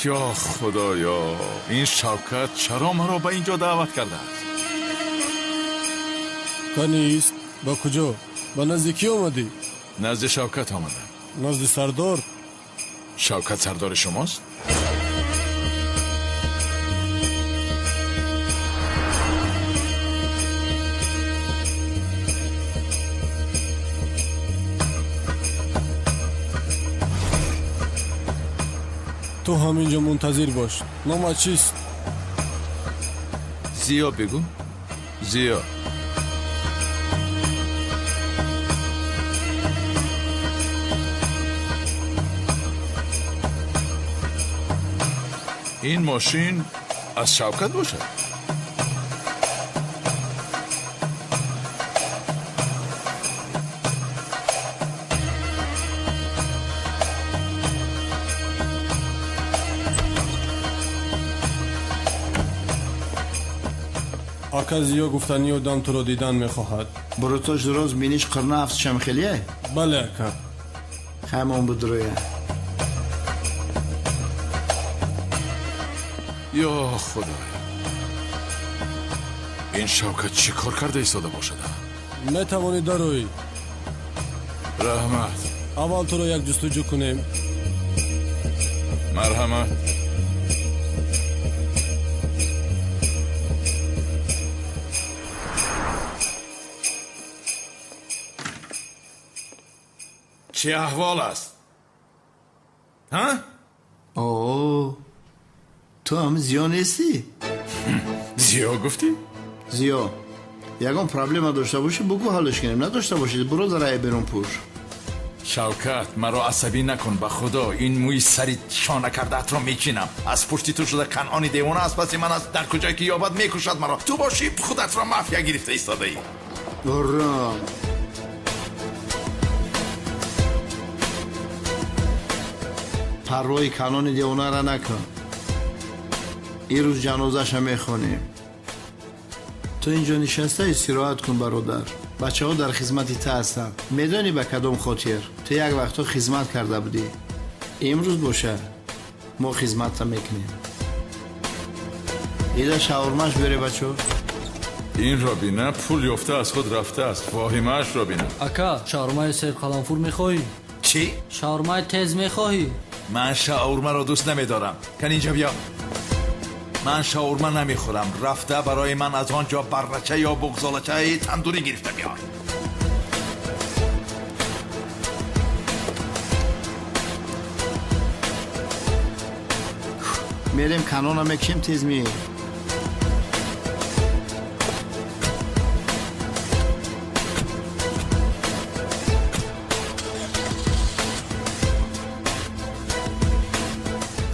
یا خدایا، این شوکت چرا مرا به اینجا دعوت کرده است؟ کنیست؟ با کجا؟ با نزدیکی آمدی؟ نزد شوکت آمدم. نزد سردار؟ شوکت سردار شماست؟ تو همینجا منتظر باش. نامت چیست؟ زیا بگو. زیا. این ماشین از شوکت باشد. آکا زیا گفتنی و دام تو رو دیدن میخواهد. برو توش درست بینیش قرنه هفت شمخلیه؟ بله آکا. همون بود رویه. یا خدایا، این شوکت چی کار کرده ایستاده باشد؟ میتوانی دروی. رحمت. اول تو رو یک جستجو کنیم. مرحمت. چه احوال است؟ ها؟ اوه، تو هم زیا نیستی؟ زیا گفتی؟ زیا یکم پرابلم داشته باشی بگو حلش کنیم، نداشته باشید برو ذرای برون پوش. شوکت مرا عصبی نکن، به خدا این موی سری شانه کرده ات را میچینم. از پشتی تو شده کنعانی دیوانه است، پس من از در کجایی که یابد میکشد مرا. تو باشی خودت را مافیا گرفته ایستاده ای. برام پروای کنان دیوانه را نکن. این روز جنازش هم میخونیم. تو اینجا نشسته استراحت کن برادر. بچه ها در خدمتی تا هستن. میدانی به کدام خاطر تو یک وقتا خدمت کرده بودی. امروز باشه ما خدمت میکنیم. ایده شاورماش بره بچه ها. این را بینه پول یافته از خود رفته است. واهیمش را بینه. اکا شاورمای سر قلنفور میخوایی؟ چی؟ شاورمای تز میخوایی؟ من شاورما را دوست نمیدارم. کن اینجا بیا. من شاورما نمیخورم. رفته برای من از آنجا برچه یا بغزالچه تندوری گرفته بیار. میریم کنان هم میکشیم تیز میریم.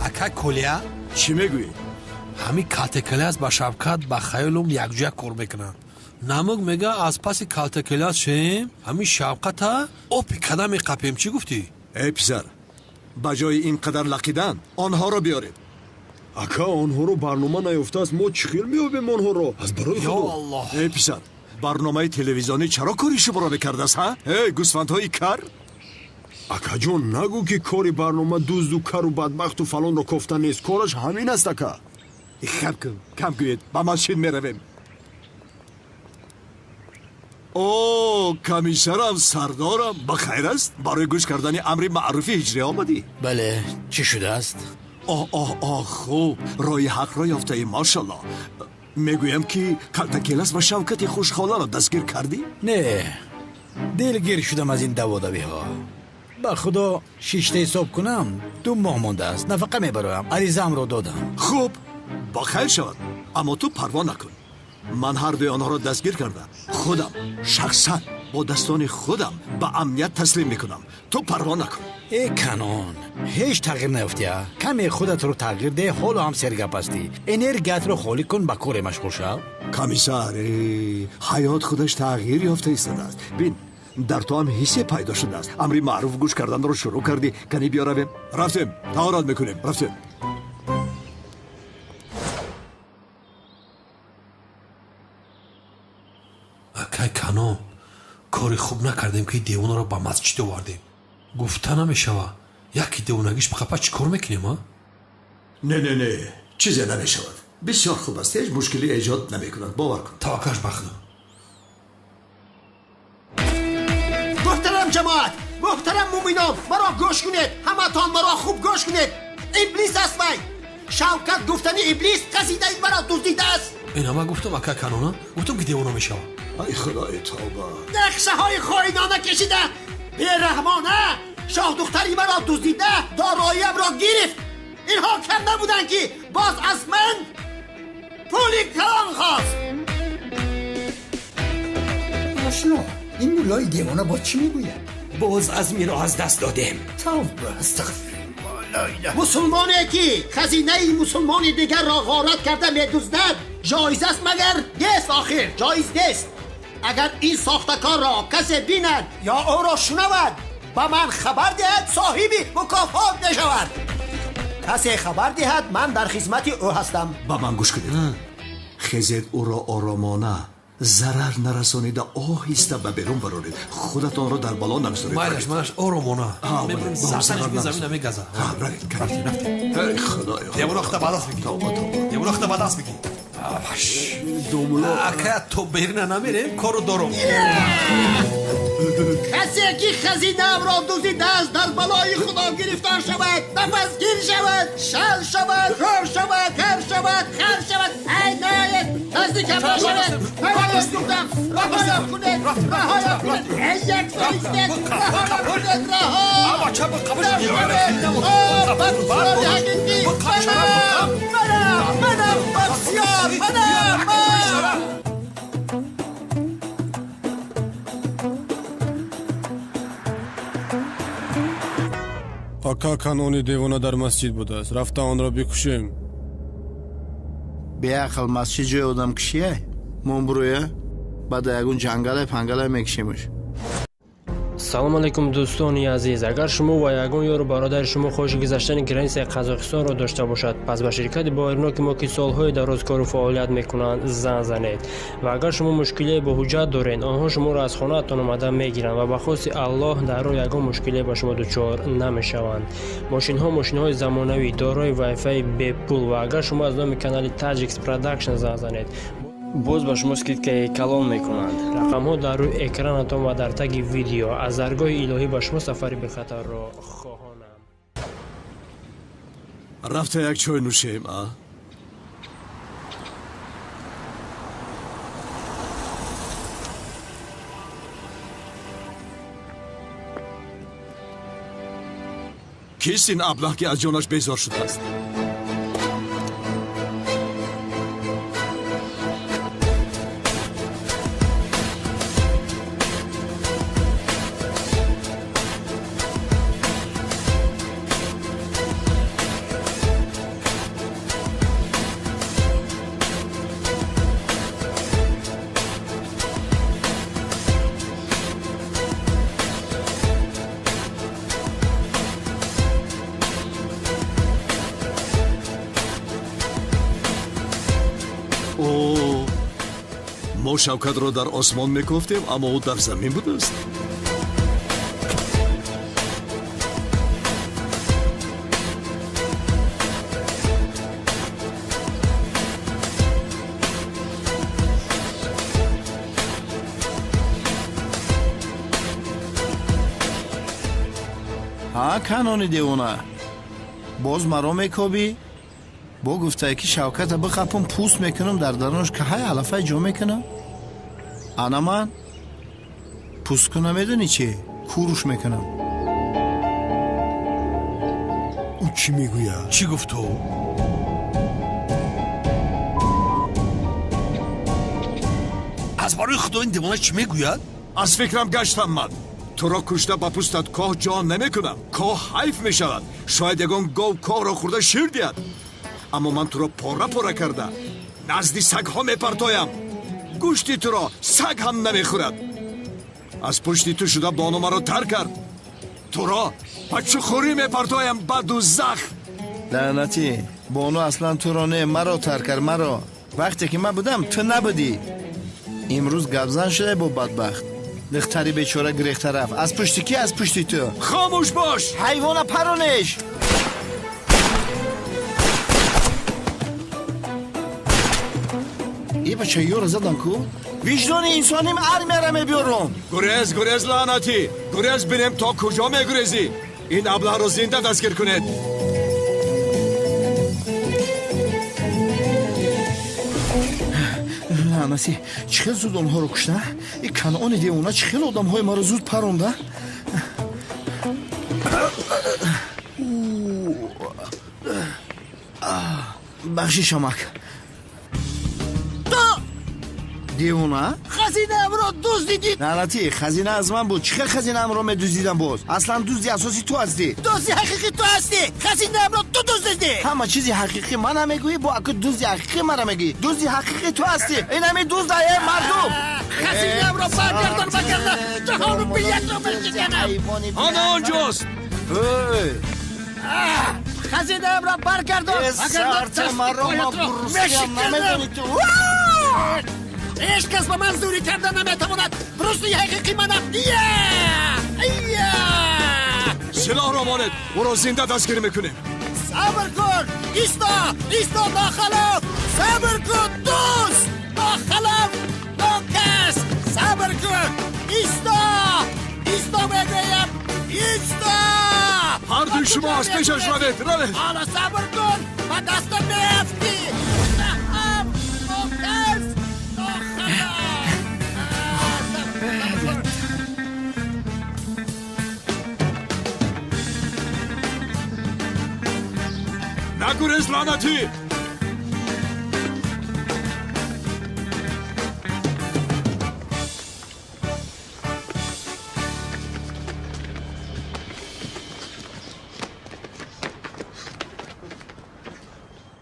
اکا کلیا چی میگویی؟ همین کالتکلاس با شبکت با خیالم یک جا کار میکنن. نمک میگه از پس کالتکلاس شیم همین شبکت ها اپی کدام قپیم. چی گفتی؟ ای پسر، بجای این قدر لقیدن آنها را بیارید. اکا آنها رو برنامه نیفته است. ما چخیل میابیم آنها رو از برای یا خدا. الله. ای پسر، برنامه تلویزیونی چرا کاری شما را بکرده است ها؟ ای گوسفندهای کر. اکا جون نگو که کاری برنامه دوزد و کر و بدبخت و فلان رو کفتن نیست. کارش همین است اکا. کم گوید با ماشین میرویم. او کمیسرم سردارم بخیر است؟ برای گوش کردن امر معروف هجری آمدی؟ بله. چی شده است؟ آه خوب، رای حق را یافته ای ماشالله. میگویم که کالتکلاس و شوکت خوشخاله را دستگیر کردی؟ نه، دلگیر شدم از این دوادوی ها. با خدا شیشته حساب کنم 2 ماه مانده است. نفقه میبرایم. عریضم رو دادم. خوب، با خیر شود، اما تو پروا نکن. من هر دوی آنها را دستگیر کردم. خودم شخصا با دستان خودم به امنیت تسلیم میکنم. تو پروا نکن. ای کنون هیچ تغییر نیفتی. کمی خودت رو تغییر ده. حالا هم سرگپ هستی. انرژیت رو خالی کن، با کار مشغول شو. کمیسر، حیات خودش تغییر یافته ایستاده است. بین در تو هم حسی پیدا شده است. امری معروف گوش کردن رو شروع کردی. کنی بیا رویم. رفتیم طهارت میکنیم. رفتیم. اکای کنون کاری خوب نکردیم که دیوانه رو با مسجد آوردیم. گفته نمیشوه یکی دیوانگیش بخپا چی کار میکنیم ها؟ نه چیزی نمیشود. بسیار خوب است. هیچ مشکلی ایجاد نمیکند. باور کن. توکلش بخدا. محترم جماعت، محترم مومنان، مرا گوش کنید. همتان مرا خوب گوش کنید. ابلیس است وی. شوکت گفتنی ابلیس قصیده ای مرا دزدیده است. این همه گفتم اکا کانونا گفتم که دیوانه میشم. ای خدای توبه. نقشه های خائنانه کشیده. بیرحمانه شاه دختری مرا دزدیده، داراییم را گرفت. اینها کم نبودن که باز از من پولی کلان خواست. آشنا این مولای دیوانه با چی میگوید؟ باز از میرا از دست دادیم. توبه استغفرالله. مسلمانی که خزینه مسلمان دیگر را غارت کرده میدزدد جایز است مگر؟ نیست آخر جایز نیست. اگر این ساختکار را کسی بیند یا او را شنود با من خبر دهد صاحبی مکافات نشود. کسی خبر دهد من در خدمت او هستم. با من گوش کنید. خیزید او را آرامانه ضرر نرسانیده آهسته به بیرون برانید. خودتان را در بالا نگذارید. مایلش آرامانه میبریم زمینش زمین میگذه. رفتیم. ای خدای. دیوانه اخته بدست بگی. دیوانه اخته بدست بگی. دوملا اکا تو بیرونه نمیریم کارو دارم. کسی که خزینه را دزدیده است در بلای خدا گرفتار شود، نفس گیر شود، شل شود، رور شود، کر شود، خر شود. ای نایت نزدیکم نشود. رهایم گفتم رهایم کنید، رهایم کنید. ای یک فریستید رهایم کنید. رها اما چه با قبض بسیار حقیقی منم بسیار منم. اکا کانونی دیوانه در مسجد بوده است. رفته آن را بکشیم. بیعقل مسجد جای آدم کشیه من برویه بعد یکون جنگل پنگل میکشیمش. سلام علیکم دوستانی عزیز. اگر شما و یگان یار برادر شما خوش گذشتن گرنس قزاقستان را داشته باشد پس به شرکت بایرناک ما که سالهای دراز کار و فعالیت میکنند زنگ زنید و اگر شما مشکلی با حجت دارین آنها شما را از خانه تان آمده میگیرند و به خواست الله در راه یگان مشکلی با شما دچار نمیشوند. ماشین های زمانوی دارای وای فای به پول و اگر شما از نام کانال تاجیکس پروداکشن زنگ زنید باز با شما سکید که کلام میکنند. رقم ها در روی اکرانتان و در تگ ویدیو. از درگاه الهی با شما سفری به خطر را خواهانم. رفته یک چای نوشیم. کیست این ابله که از جانش بیزار شده است؟ ما شوکت را در آسمان میگفتیم اما او در زمین بوده است. ها کانونی دیوانه باز مرا میکوبی؟ با گفته که شوکت بخپم پوست میکنم در درونش که های علفه جو میکنم. انا من پوست کنم میدونی چی؟ کوروش میکنم. او چی میگوید؟ چی گفت تو؟ از برای خدا این دیوانه چی میگوید؟ از فکرم گشتم من. تو را کشته با پوستت کاه جان نمیکنم. کاه حیف میشود. شاید یگان گاو کاه را خورده شیر دید. اما من تو را پاره کرده نزدی سگ ها میپرتایم. گوشتی تو را سگ هم نمیخورد. از پشتی تو شده بانو مرا تر کرد. تو را بچه خوری میپرتایم به دوزخ. لعنتی بانو اصلا تو را نه مرا تر کرد. مرا وقتی که من بودم تو نبودی. امروز گبزن شده با بدبخت. دختری بیچاره گریخته رفت. از پشتی کی؟ از پشتی تو. خاموش باش حیوان پرانش. бачаиё ро задан ку виҷдони инсоним ар мераме биёрум. гурез лаънатӣ, гурез бинем то куҷо мегурезӣ. ин аблаҳро зинда дастгир кунед. лаънатӣ чӣ хел зуд онҳоро кушта? и канъони девона чӣ хел одамҳои маро зуд паронда? бахшишамак девона хазинаамро дуздидӣ. лаънатӣ хазина аз ман буд. чӣ хел хазинаамро медуздидам боз? аслан дузди асоси ту ҳастӣ. дузди ҳақиқӣ ту ҳастӣ. хазинаамро ту дуздидӣ. ҳама чизи ҳақиқӣ мана мегӯӣ, бо аку дузди ҳақиқӣ мара мегӯӣ. дузди ҳақиқӣ ту ҳастӣ. инами дузда е мардум. хазинаамро баргардон вагарна ҷаҳону биякро мешиканам. ана онҷост. хазинаамро баргардон сарта маро ма бурусиям намедонӣ ту. ҳеҷ кас ба ман зӯрӣ карда наметавонад. рӯстуи ҳақиқӣ манам. силоҳро монед, ӯро зинда дастгир мекунем. сабр кун. исто нохалоф. сабр кун дӯст. нохалоф нокас. сабр кун. исто мегӯям. исто. ҳардуи шумо аз пешаш равед. ҳоло сабр кун. ба дастам меафтӣ. нокас. нагурез лаънатӣ.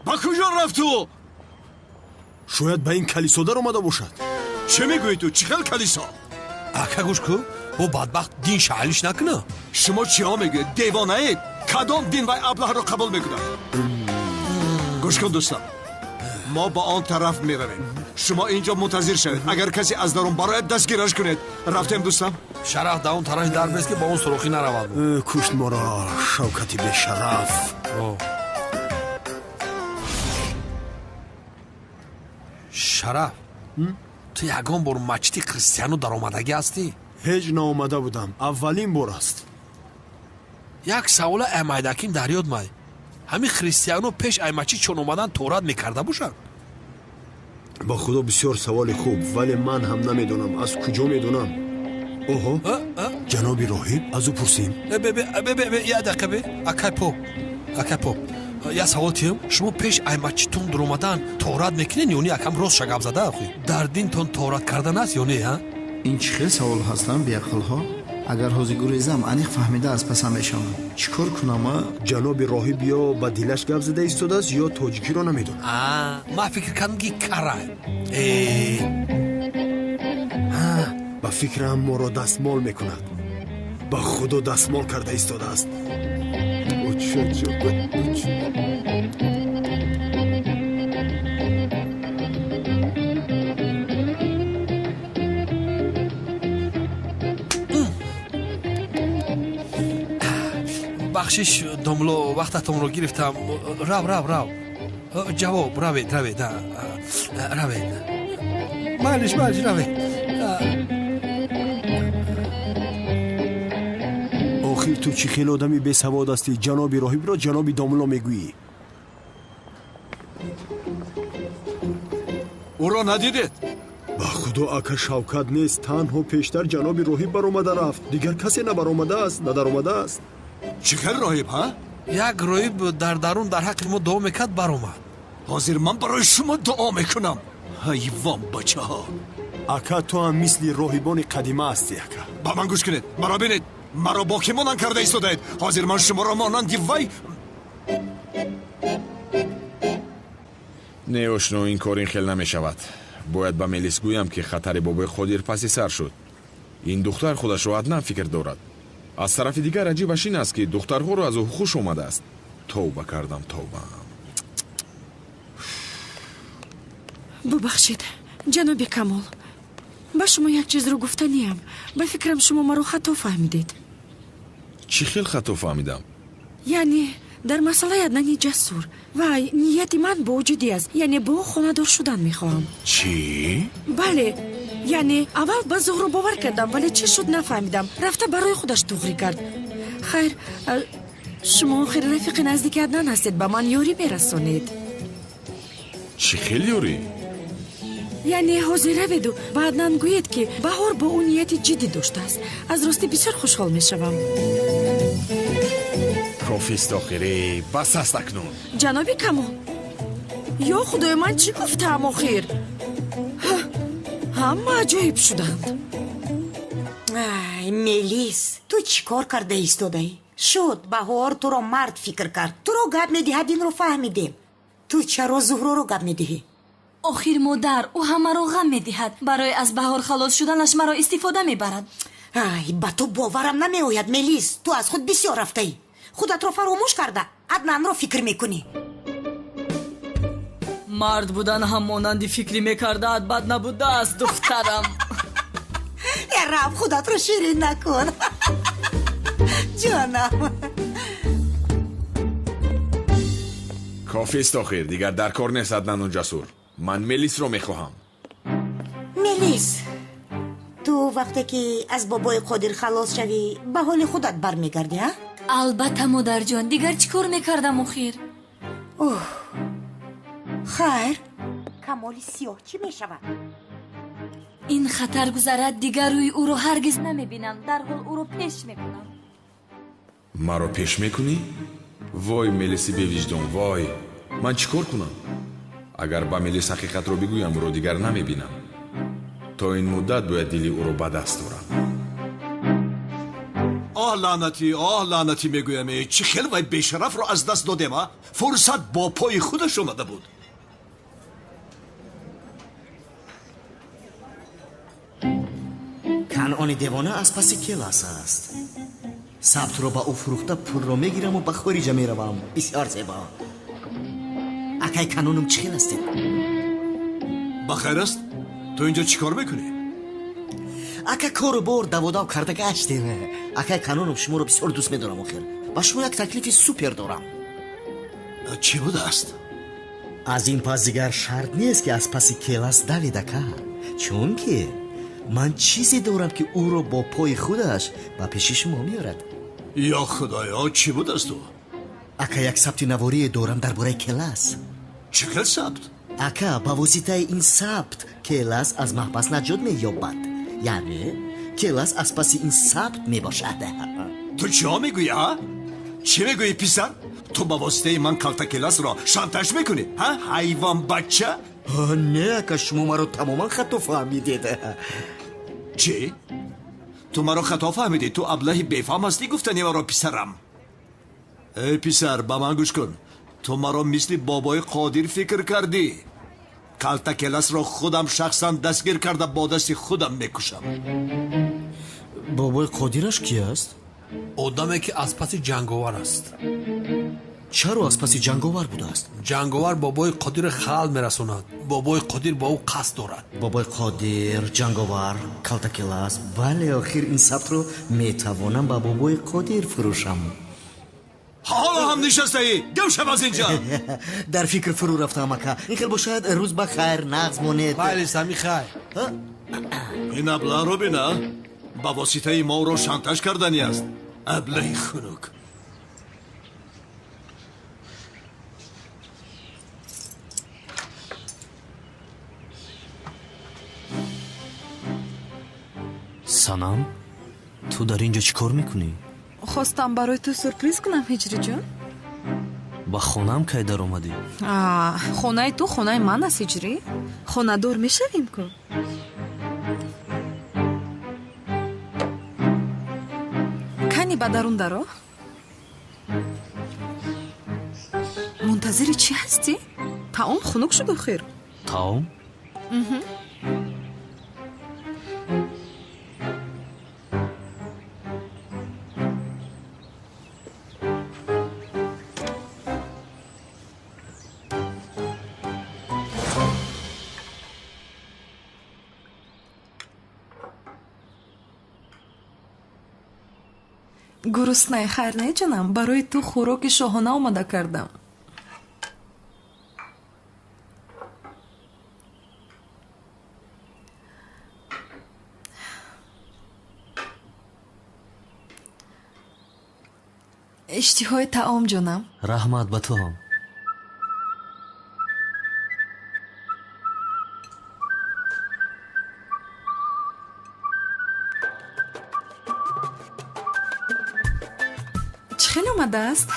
ба куҷо рафту? шояд ба ин калисо дар омада бошад. чӣ мегӯӣ ту? чӣ хел калисо? ака гӯш ку бо бадбахт дин шаҳлиш накуна. шумо чиҳо мегӯед? девонаед? кадом дин вай аблаҳро қабул мекунад? гӯш кун дӯстам, мо ба он тараф меравем. шумо инҷо мунтазир шавед. агар касе аз дарун барояд дастгираш кунед. рафтем дӯстам. шараф да он тарафи дар бест ки ба он сурохӣ наравад. кушт моро шавкати бешараф. шараф ту ягон бор мачити христиану даромадагӣ ҳастӣ? ҳеҷ наомада будам. аввалин бор аст. як савола амайдаким дар ёд май. ҳамин христиану пеш аймачи чон омадан торат мекарда бошанд? ба худо бисёр саволи хуб, вале ман ҳам намедонам. аз куҷо медонам? оҳо, ҷаноби роҳиб аз ӯ пурсем. я дақиқа бе акай поп я савол тиём. шумо пеш аймачитон дуромадан торат мекунед ё не? якам рост шагаб зада ахӯ. дар динтон торат кардан аст ё не? ин чӣ хел савол ҳастанд беақлҳо? агар ҳозир гурезам аниқ фаҳмида аз пасам мешавам. чӣ кор кунам? ҷаноби роҳиб ё ба дилаш гап зада истодааст ё тоҷикиро намедонам. ман фикр кардам ки карай. ба фикрам моро дастмол мекунад. ба худо дастмол карда истодааст. бахшиш домло, вақтатонро гирифтам. рав ҷавоб равед. малиш равед. охир ту чӣ хел одами бесавод ҳастӣ? ҷаноби роҳибро ҷаноби домло мегӯӣ. ӯро надидед? ба худо ака шавкат нест. танҳо пештар ҷаноби роҳиб баромада рафт. дигар касе набаромадааст, надаромадааст. чӣ хел роҳиб? як роҳиб дар дарун дар ҳаққи мо дуо мекард баромад. ҳозир ман барои шумо дуо мекунам. ҳайвон бачаҳо. ака ту ҳам мисли роҳибони қадима ҳастӣ. ака ба ман гӯш кунед. маро бинед. маро бо ки монанд карда истодаед. ҳозир ман шуморо монанди вай. не ошно, ин кор ин хел намешавад. бояд ба мелис гӯям ки хатари бобои қодир паси сар шуд. ин духтар худашро аднан фикр дорад. аз тарафи дигар аҷибаш ин аст ки духтарҳоро аз ӯ хуш омадааст. товба кардам, товба. бубахшед ҷаноби камол, ба шумо як чизро гуфтаниям. ба фикрам шумо маро хато фаҳмидед. чӣ хел хато фаҳмидам? яъне дар масъалаи аднани ҷасур вай нияти ман бо вуҷуди аст, яъне бо ӯ хонадор шудан мехоҳам. чӣ? бале, яъне аввал ба зуҳро бовар кардам, вале чӣ шуд нафаҳмидам. рафта барои худаш туғрӣ кард. хайр, шумо охир рафиқи наздики аднан ҳастед, ба ман ёрӣ мерасонед. чӣ хел ёрӣ? яъне ҳозир раведу ба аднан гӯед ки баҳор бо ӯ нияти ҷиддӣ доштааст. аз ростӣ бисёр хушҳол мешавам. кофист охирӣ, бас аст акнун. ҷаноби камол, ё худои ман чӣ гуфтаам охир? ҳама аҷоиб шуданд. ай мелис, ту чӣ кор карда истодаӣ? шуд баҳор туро мард фикр кард. туро гап медиҳад, инро фаҳмидем. ту чаро зуҳроро гап медиҳӣ? охир модар, ӯ ҳамаро ғам медиҳад. барои аз баҳор халос шуданаш маро истифода мебарад. ай ба ту боварам намеояд мелис. ту аз худ бисёр рафтаӣ. худатро фаромӯш карда аднанро фикр мекунӣ. мард будан ҳам монанди фикри мекардаат бад набудааст духтарам. рав худатро ширин накун. ҷонам. кофист охир, дигар дар кор нест аднану ҷасур. ман мелисро мехоҳам. мелис, ту вақте ки аз бобои қодир халос шавӣ ба ҳоли худат бармегардӣ? албатта модарҷон, дигар чӣ кор мекардам охир? хайр, камоли сиёҳ чӣ мешавад? ин хатар гузарад, дигар рӯи ӯро ҳаргиз намебинам. дарҳол ӯро пеш мекунам. маро пеш мекунӣ? вой мелиси бевиҷдон, вой. ман чӣ кор кунам? агар ба мелис ҳақиқатро бигӯям, ӯро дигар намебинам. то ин муддат бояд дили ӯро ба даст дорам. оҳ лаънатӣ мегӯям, чӣ хел вай бешарафро аз даст додем? фурсат бо пои худаш омада буд. канъони девона аз паси келас аст. сабтро ба ӯ фурӯхта пулро мегираму ба хориҷа меравам. бисёр зебо. акай канунум чӣ хел астед? ба хайр аст? ту инҷо чӣ кор мекунӣ? ака кору бор даводав карда гаштем. акай канунум шуморо бисёр дӯст медорам. охир ба шумо як таклифи супер дорам. чӣ будааст? аз ин пас дигар шарт нест ки аз паси келас давед ака. чунки ман чизе дорам ки ӯро бо пои худаш ба пеши шумо меорад. ё худоё, чӣ будасту? ака як сабти наворие дорам дар бораи келас. чӣ хел сабт? ака ба воситаи ин сабт келас аз маҳбас наҷот меёбад. яъне келас аз паси ин сабт мебошад. ту чиҳо мегӯӣ? чӣ мегӯӣ писар? ту ба воситаи ман калта келасро шантаж мекунӣ? ҳайвон бача? не ака, шумо маро тамоман хато фаҳмидед. чӣ? ту маро хато фаҳмидӣ? ту аблаҳи бефаҳм ҳастӣ гуфтани маро писарам? эй писар, ба ман гӯш кун. ту маро мисли бобои қодир фикр кардӣ? калта келасро худам шахсан дастгир карда бо дасти худам мекушам. бобои қодираш кӣ аст? одаме ки аз паси ҷанговар аст. чаро аз паси ҷанговар будааст? ҷанговар бобои қодир хал мерасонад. бобои қодир ба ӯ қасд дорад. бобои қодир, ҷанговар, калтакелас. бале, охир ин сабтро метавонам ба бобои қодир фурӯшам. ҳоло ҳам нишастаӣ? гам шав аз инҷа. дар фикр фурӯ рафтам ака. ин хел бошад рӯз ба хайр, нағз монед. бале сами хайр. ин аблаъро бина, ба воситаи моро шантаж кардани аст. аблаи хунук. санам, ту дар инҷо чӣ кор мекунӣ? хостам барои ту сюрприз кунам ҳиҷриҷон. ба хонам кай даромадӣ? хонаи ту хонаи ман аст ҳиҷрӣ. хонадор мешавем ку. кани ба дарун даро. мунтазири чӣ ҳастӣ? таом хунук шуд охир. таом? гуруснае хайр не ҷонам, барои ту хӯроки шоҳона омода кардам. иштиҳои таом ҷонам. раҳмат ба ту ҳам. чӣ хел омадааст?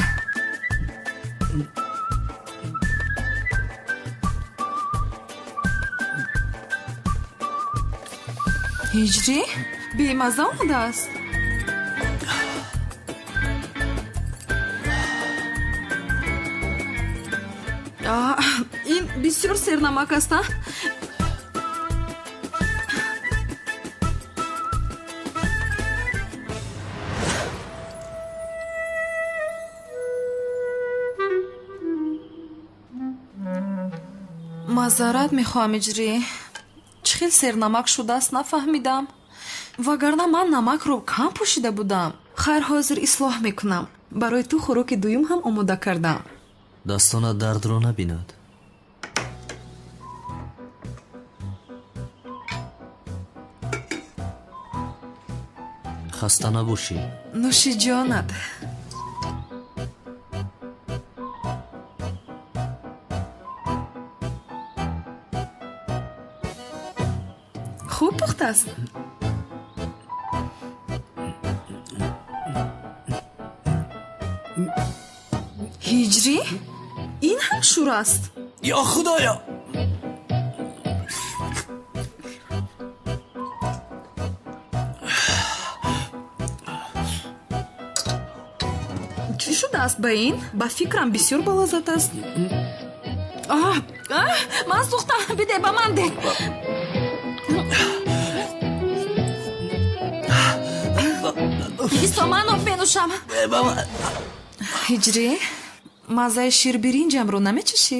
ҳиҷрӣ бемазза омадааст. ин бисёр сернамак аст. мазарат мехоҳам иҷрӣ. чӣ хел сернамак шудааст нафаҳмидам. вагарна ман намакро кам пӯшида будам. хайр, ҳозир ислоҳ мекунам. барои ту хӯроки дуюм ҳам омода кардам. дастонат дардро набинад. хаста набошӣ. нӯши ҷонат. хуб пухтааст. ҳиҷрӣ ин ҳам шур аст. ё худоё! чӣ шудааст ба ин? ба фикрам бисёр балозат аст. ман сӯхтам. биде ба ман де. исто ман об менӯшам. ҳиҷрӣ маззаи ширбиринҷамро намечашӣ?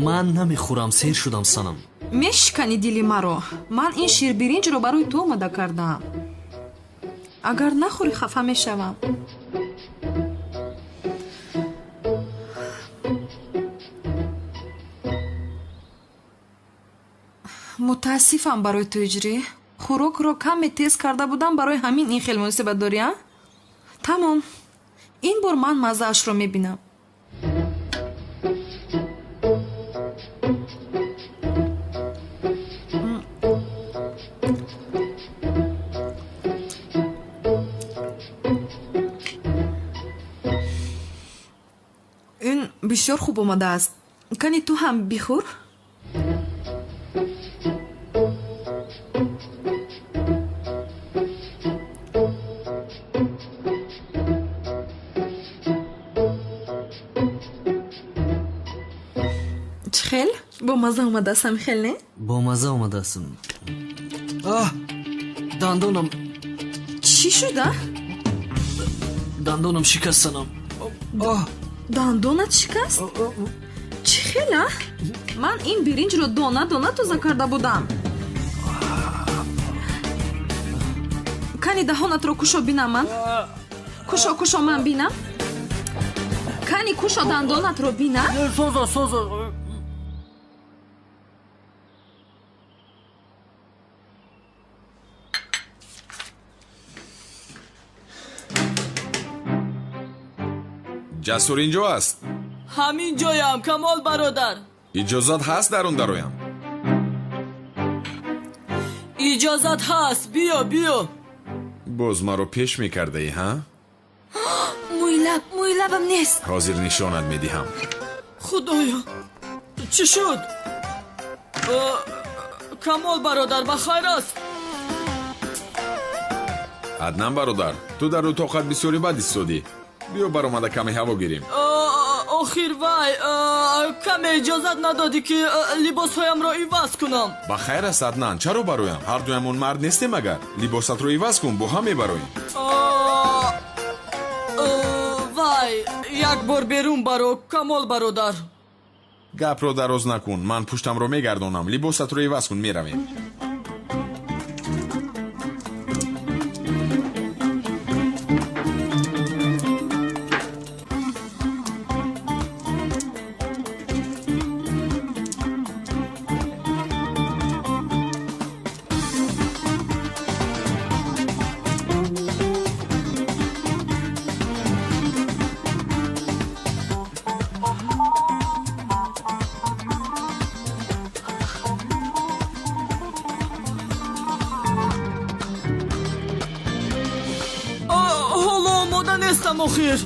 ман намехӯрам, сер шудам санам. мешикани дили маро. ман ин ширбиринҷро барои ту омода кардам. агар нахӯрӣ хафа мешавам. мутаассифам барои ту иҷрӣ. хӯрокро каме тез карда будам, барои ҳамин ин хел муносибат дорӣ. тамом. ин бор ман маззаашро мебинам. ин бисёр хуб омадааст. кани ту ҳам бихӯр. хел бо мазза омадаастам. хел не бо мазза омадаастам. дандонам. чӣ шуда? дандонам шикаст санам. дандонат шикаст? чӣ хела? ман ин биринҷро дона дона тоза карда будам. кани даҳонатро кушо бинам. ман кушо ман бинам. кани кушо дандонатро бина. соза. ҷасур инҷо аст? ҳамин ҷоям, Камол бародар. иҷозат ҳаст дар он дароям? иҷозат ҳаст. биё. боз маро пеш мекардаӣ, ҳа? мӯйлабам нест. ҳозир нишонат медиҳам. худоё, чӣ шуд? Камол бародар ба хайр аст? аднан бародар, ту дар утоқат бисёри бад истодӣ. биё баромада каме ҳаво гирем. охир вай каме иҷозат надодӣ ки либосҳоямро иваз кунам. ба хайр аст Аднан, чаро бароям? ҳардуямон мард нестем агар? Либосатро иваз кун, бо ҳам мебароем. вай як бор берун баро Камол бародар. гапро дароз накун, ман пуштамро мегардонам. Либосатро иваз кун, меравем. рафтам охир.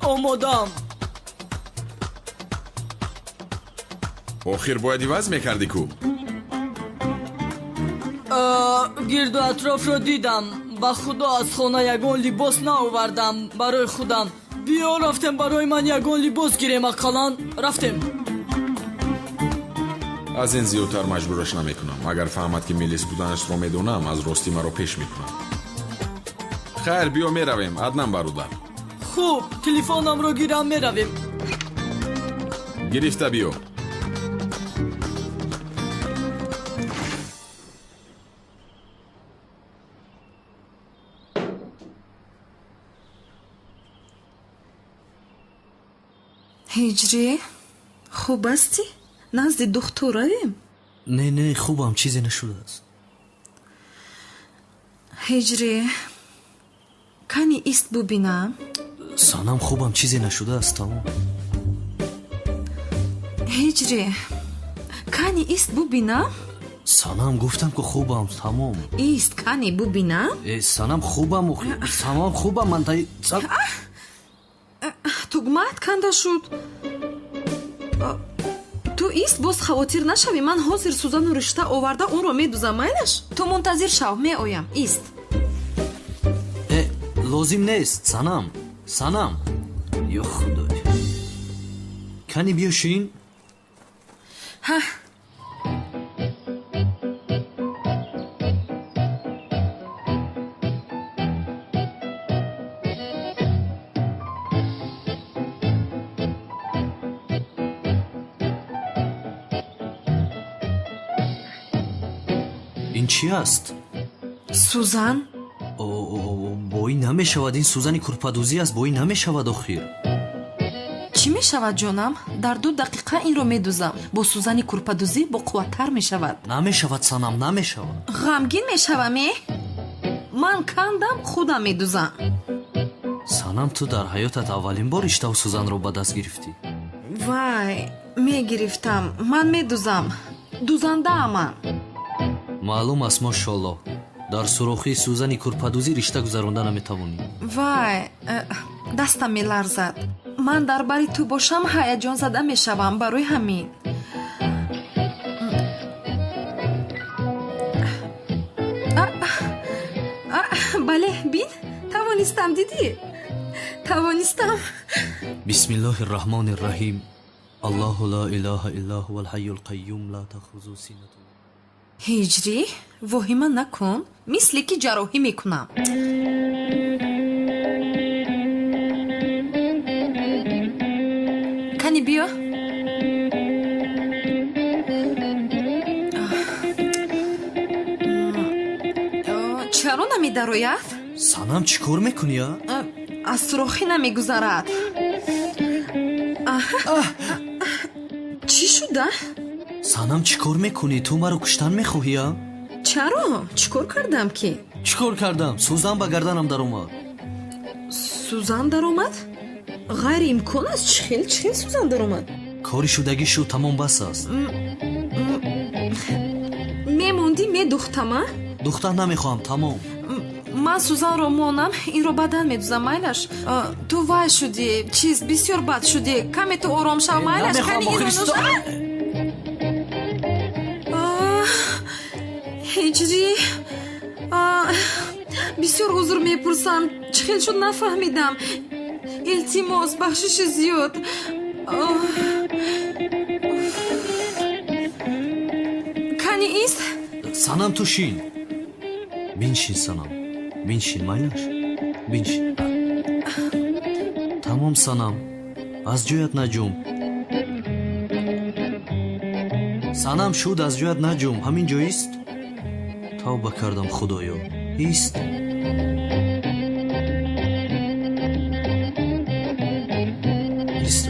омодам. охир бояд иваз мекардӣ ку? гирду атрофро дидам. ба худо аз хона ягон либос наовардам барои худам. биё рафтем барои ман ягон либос гирем ақаллан. рафтем. аз ин зиёдтар маҷбураш намекунам. агар фаҳмад ки милис буданашро медонам аз ростӣ маро пеш мекунам. хайр биё меравем аднан бародар. хуб телефонамро гирам меравем. гирифта биё. ҳиҷрӣ хуб ҳастӣ? назди духтур равем? не хубам, чизе нашудааст. ҳиҷрӣ кани ист бубинам? санам хубам, чизе нашудааст. тамом. ҳиҷрӣ кани ист бубинам? санам гуфтам ки хубам. тамом. ист кани бубинам? санам хубам. тамом хубам. ман тугмат канда шуд. ту ист боз хавотир нашавӣ. ман ҳозир сузану ришта оварда онро медузам. майлаш ту мунтазир шав, меоям. ист лозим нест. санам ё худоё. кани биё шин. ҳа ин чӣ аст? сузан. бо ин намешавад. ин сузани курпадӯзӣ аст. бо ин намешавад охир. чӣ мешавад ҷонам? дар 2 дақиқа инро медузам. бо сузани курпадӯзӣ боқувваттар мешавад. намешавад санам, намешавад. ғамгин мешавам. ман кандам, худам медузам. санам, ту дар ҳаётат аввалин бор иштаву сузанро ба даст гирифтӣ? вай мегирифтам. ман медузам. дузандаам ман. маълум аст мошоллоҳ. дар сурохии сузани курпадӯзӣ ришта гузаронда наметавонӣ. вай дастам меларзад. ман дар бари ту бошам ҳаяҷон зада мешавам. барои ҳамин бале бин тавонистам. дидӣ? тавонистам. бисмиллоҳи раҳмони раҳим. аллоҳу ла илаҳа илла ҳувал ҳайюл қайюм ла таъхузуҳу синатун. ҳиҷрӣ воҳима накун. мисле ки ҷарроҳӣ мекунам. кани биё. чаро намедарояд? санам чӣ кор мекунӣ? аз сурохӣ намегузарад. чӣ шуда? санам чӣ кор мекунӣ? ту маро куштан мехоҳӣ? чаро? чӣ кор кардам ки? чӣ кор кардам? сузан ба гарданам даромад. сузан даромад? ғайриимкон аст. чӣ хел сузан даромад? кори шудагӣ шуд. тамом бас аст. мемондӣ медухтама? духтан намехоҳам. тамом. ман сузанро монам. инро баъдан медузам. майлаш ту вай шудӣ. чиз бисёр бад шудӣ. каме ту ором шав. майлаш кани ҳиҷрӣ бисёр узр мепурсам. чӣ хел шуд нафаҳмидам. илтимос бахшиши зиёд. кани ист? санам ту шин. биншин санам. биншин майлаш. биншин. тамом санам. аз ҷоят наҷум. санам шуд аз ҷоят наҷум. ҳамин ҷо ист? тавба кардам худоё. ист? ист.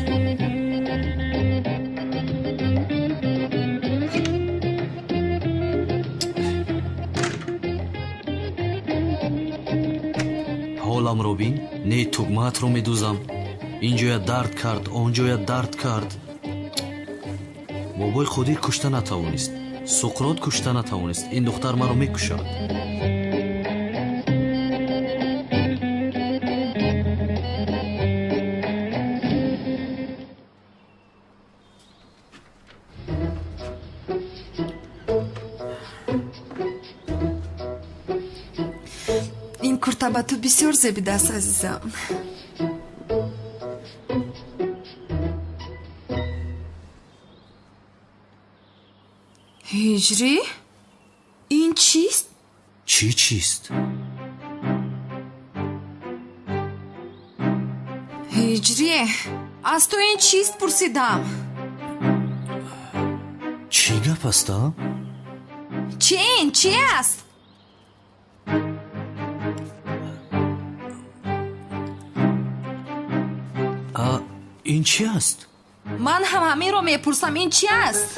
ҳоламро бин. не тугмаатро медузам, инҷоя дард кард, онҷоя дард кард. бобои қодир кушта натавонист, суқрот кушта натавонист. Ин духтар маро мекушад. ин курта ба ту бисёр зебидааст азизам. ҳиҷрӣ, ин чист? Чӣ чист? ҳиҷрӣ, аз ту ин чист пурсидам. Чӣ гап аст? Чӣ ин? Чӣ аст? ин чӣ аст? ман ҳам ҳаминро мепурсам, ин чӣ аст?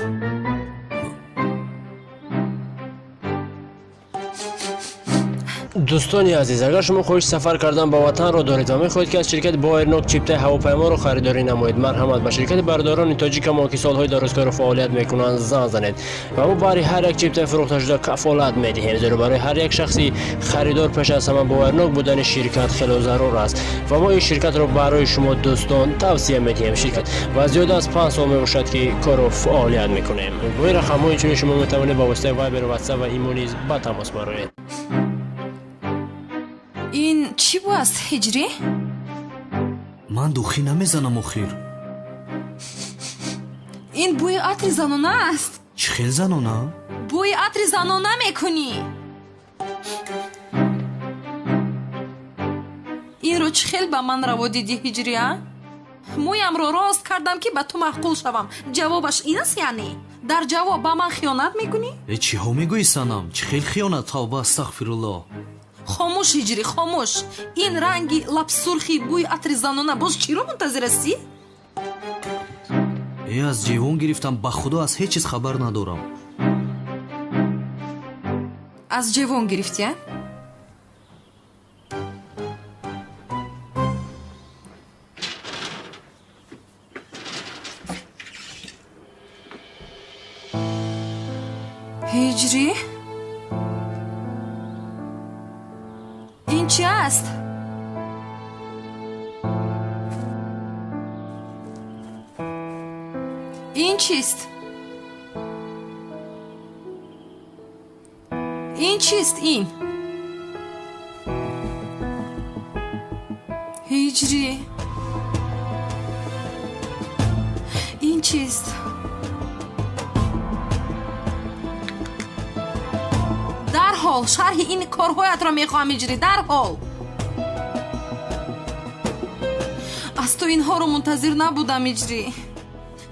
дӯстони азиз, агар шумо хоҳиш сафар кардан ба ватанро доред ва мехоҳед ки аз ширкати Боернок чиптаи ҳавопайморо харидорӣ намоед, марҳамат, ба ширкати бардорони тоҷикамо ки солҳои дарозкор фаъолият мекунанд занг занед ва мо баҳри ҳар як чиптаи фурӯхташуда кафолат медиҳем, зеро барои ҳар як шахси харидор пеш аз ҳама Боернок будани ширкат хело зарур аст ва мо ин ширкатро барои шумо дӯстон тавсия медиҳем. Ширкат ва зиёда аз 5 сол мебошад ки кору фаъолият мекунем. бо ин рақамҳо инчунин шумо метавонед ба воситаи Viber, WhatsApp ва имо низ ба тамос бароед. ин чӣ бу аст, ҳиҷрӣ? ман духӣ намезанам охир. ин бӯи атри занона аст. чӣ хел занона? бӯи атри занона мекунӣ. инро чӣ хел ба ман раво дидӣ, ҳиҷрӣ? мӯямро рост кардам ки ба ту маҳқул шавам. ҷавобаш ин аст яъне? дар ҷавоб ба ман хиёнат мекунӣ? чиҳо мегӯӣ санам? чӣ хел хиёнат? тавба, астағфируллоҳ. хомӯш ҳиҷрӣ, хомӯш. ин ранги лабсурхи бӯи атри занона боз чиро мунтазир астӣ? аз ҷивон гирифтам, ба худо аз ҳеҷ чиз хабар надорам. аз ҷивон гирифтӣ? ҳиҷрӣ, ин чӣ аст? ин чист? ин чист? ин ҳиҷрӣ, ин чист? дарҳол шарҳи ин корҳоятро мехоҳам, ҳиҷрӣ, дарҳол. аз ту инҳоро мунтазир набудам, ҳиҷрӣ.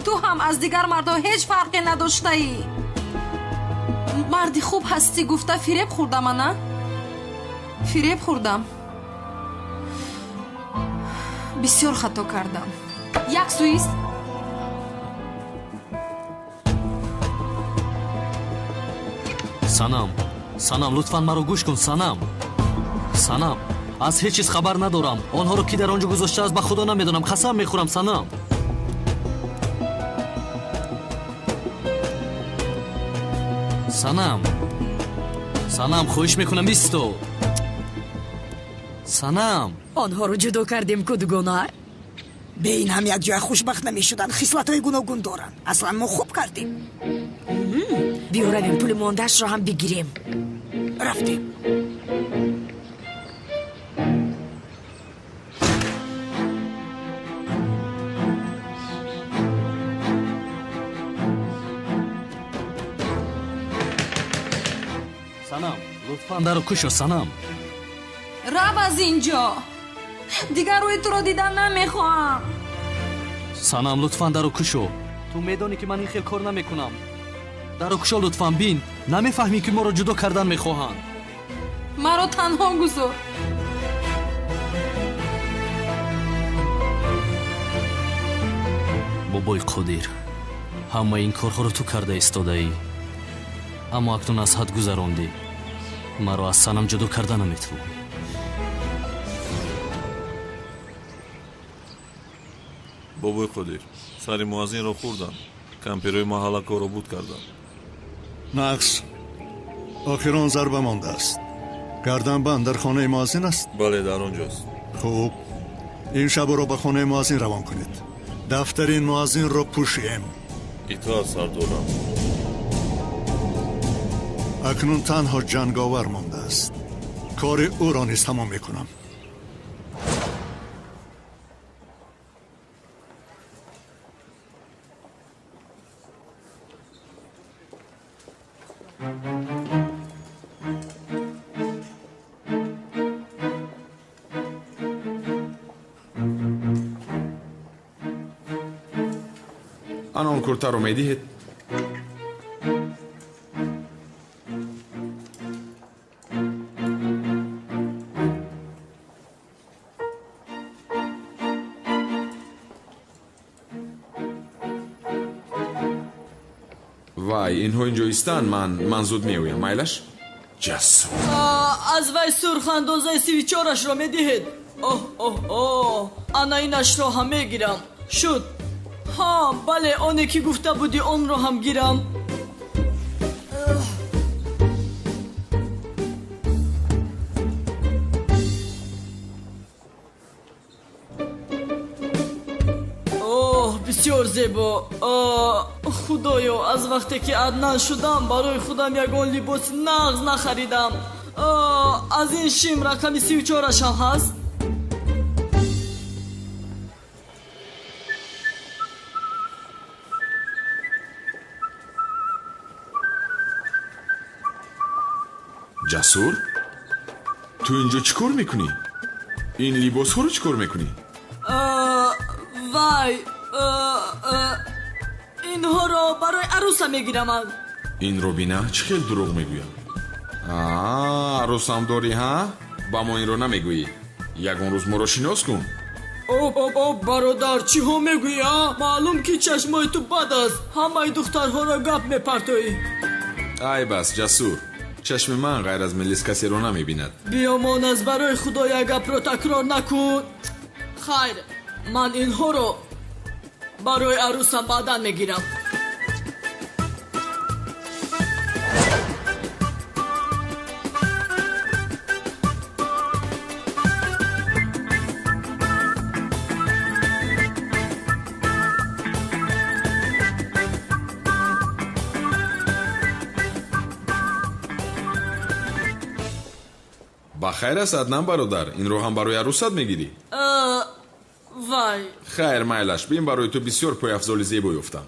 ту ҳам аз дигар мардҳо ҳеҷ фарқе надоштаӣ. марди хуб ҳастӣ гуфта фиреб хӯрдам, ана? фиреб хӯрдам. бисёр хато кардам. як сӯист? санам, санам, лутфан маро гӯш кун, санам. санам, аз ҳеҷ чиз хабар надорам. онҳоро ки дар он ҷо гузоштааст ба худо намедонам. қасам мехӯрам, санам. санам, санам, хоҳиш мекунам исто. санам, онҳоро ҷудо кардем ку дугона. бе ин ҳам якҷоя хушбахт намешуданд. хислатҳои гуногун доранд. аслан мо хуб кардем. биё равем, пули мондаашро ҳам бигирем. рафтем. санам, лутфан дару кушо, санам. рав аз ин ҷо. дигар рӯи туро дидан намехоҳам. санам, лутфан дару кушо. ту медонӣ ки ман ин хел кор намекунам. дару кушо, лутфан, бин. намефаҳмӣ ки моро ҷудо кардан мехоҳанд. маро танҳо гузор. бобои қодир, ҳамаи ин корҳоро ту карда истодаӣ. аммо акнун аз ҳад гузарондӣ. маро аз санам ҷудо карда наметавонӣ. бобои қодир, сари муаззинро хӯрдам, кампирои маҳаллакоро буд кардам. нақс охир он зарба мондааст. гарданбанд дар хонаи муаззин аст? бале, дар он ҷост. хуб, ин шабро ба хонаи муаззин равон кунед. дафтари муаззинро пӯшем. итоат сардорам. акнун танҳо ҷанговар мондааст. кори ӯро низ тамом мекунам. анон куртаро медиҳед? вай, инҳо инҷо истанд. ман зуд меоям, майлаш? ҷасур. аз вай сурхандозаи 34-ашро медиҳед? ана инашро ҳам мегирам. шуд. ҳа, бале, оне ки гуфта будӣ онро ҳам гирам. бисёр зебо. худоё, аз вақте ки аднан шудам барои худам ягон либоси нағз нахаридам. аз ин шим рақами 34-ашам ҳаст? ҷасур, ту инҷо чӣ кор мекунӣ? ин либосҳоро чӣ кор мекунӣ? вай, инҳоро барои арӯса мегирамам. инро бина, чӣ хел дурӯғ мегӯям. арӯсам дорӣ, ҳа? ба мо инро намегӯӣ. ягон рӯз моро шинос кун. бародар, чиҳо мегӯӣ? маълум ки чашмои ту бад аст. ҳамаи духтарҳоро гап мепартоӣ. ай бас, Ҷасур, чашми ман ғайр аз Мелис касеро намебинад. биёмон, аз барои худо як гапро такрор накун. хайр, ман инҳоро барои арӯсам баъдан мегирам. ба хайр аст Аднан бародар, инро ҳам барои арӯсат мегирӣ? вай, хайр, майлаш, бин барои ту бисёр пойафзоли зебо ёфтам.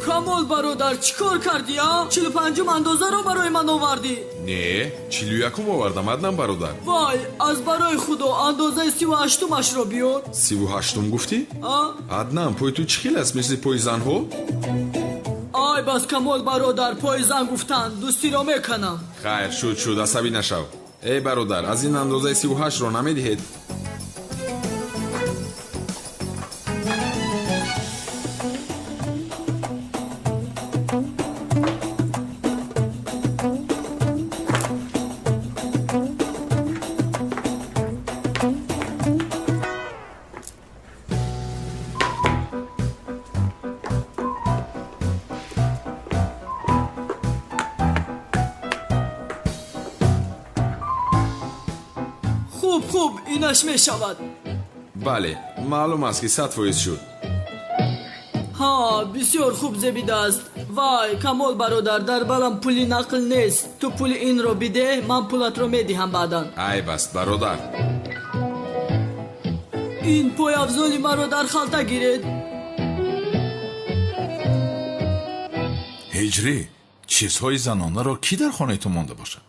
камол бародар, чӣ кор кардӣ? 45 андозаро барои ман овардӣ? не, 41 овардам, Аднан бародар. вай, аз барои худо андозаи 38-ашро биёр. 38 гуфтӣ? Аднан, пои ту чӣ хел аст, мисли пои занҳо? ай бас, камол бародар, пои зан гуфтан дӯстиро меканам. хайр, шуд, асабӣ нашав. эй бародар, аз ин андозаи 38ро намедиҳед? хуб, инаш мешавад. бале, маълум аст ки 100% шуд. ҳа, бисёр хуб зебидааст. вай, камол бародар, дар барам пули нақл нест. ту пули инро биде, ман пулатро медиҳам баъдан. ай бас, бародар. ин пойафзоли маро дар халта гиред. ҳиҷрӣ, чизҳои занонаро кӣ дар хонаи ту монда бошад?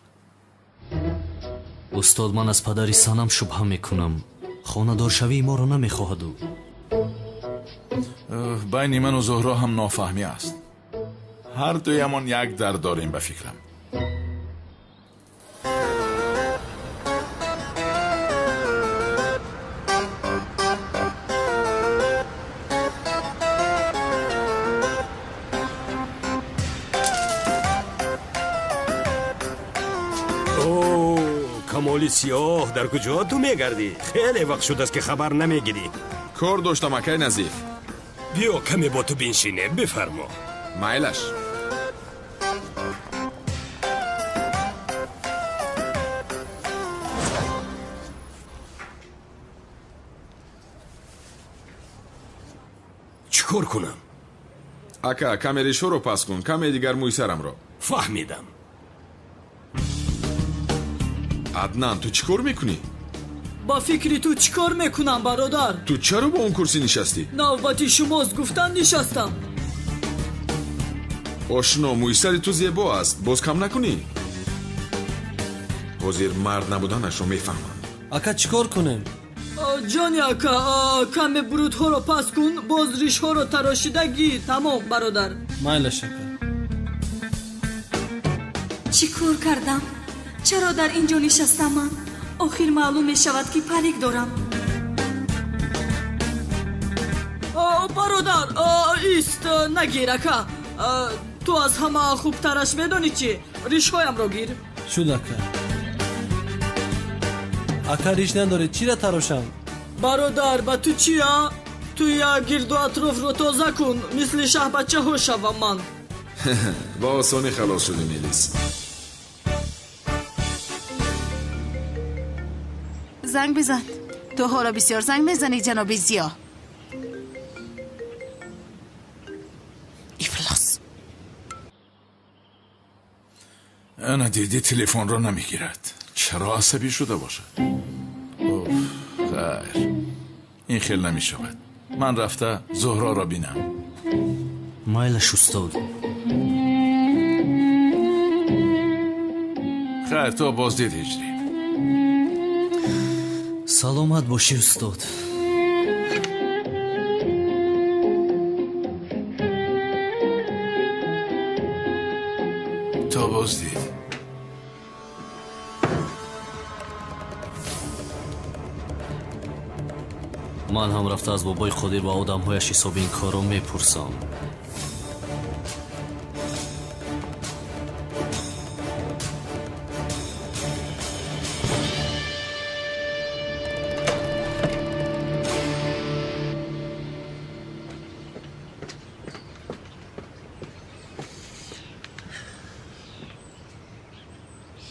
устод, ман аз падари санам шубҳа мекунам. хонадоршавии моро намехоҳаду. байни ману зуҳро ҳам нофаҳмӣ аст. ҳар дуямон як дард дорем ба фикрам. گلی سیاه در کجا تو میگردی؟ خیلی وقت شده است که خبر نمیگیری. کار داشتم اکای نظیف. بیا کمی با تو بنشینه، بفرما. مایلش. چیکار کنم؟ اکا کمی ریشو رو پس کن، کمی دیگر موی سرم رو. فهمیدم. عدنان تو چیکار میکنی؟ با فکری تو چیکار میکنم برادر؟ تو چرا با اون کرسی نشستی؟ نوبتی شماست گفتن نشستم. آشنا موی سر تو زیبا است، باز کم نکنی؟ حاضر مرد نبودنش رو میفهمم. اکا چیکار کنیم؟ جانی اکا کمی برودها رو پس کن، باز ریشها رو تراشیدگی تمام برادر. مایلش اکا. چی کار کردم؟ چرا در اینجا نشستم من؟ آخر معلوم می شود که پریک دارم. برادر ایست نگیر اکا. تو از همه خوب ترش میدونی چی؟ ریشهایم رو گیر. شد اکا. اکا ریش نداره چی را تراشم؟ برادر با تو چیه؟ تو یا گرد و اطراف رو تازه کن، مثل شه بچه ها شوم من. با آسانی خلاص شدی میلیس. زنگ بزن. تو حالا بسیار زنگ میزنی جناب زیا. ایفلاس. انا دیدی تلفن رو نمیگیرد. چرا عصبی شده باشد؟ خیر این خیلی نمیشود. من رفته زهرا را بینم. مایلش استاد. خیر تو بازدید هجری. سلامت باشی استاد. تا بازدید. من هم رفته از بابای خودی با آدم هایش حساب این کار رو میپرسم.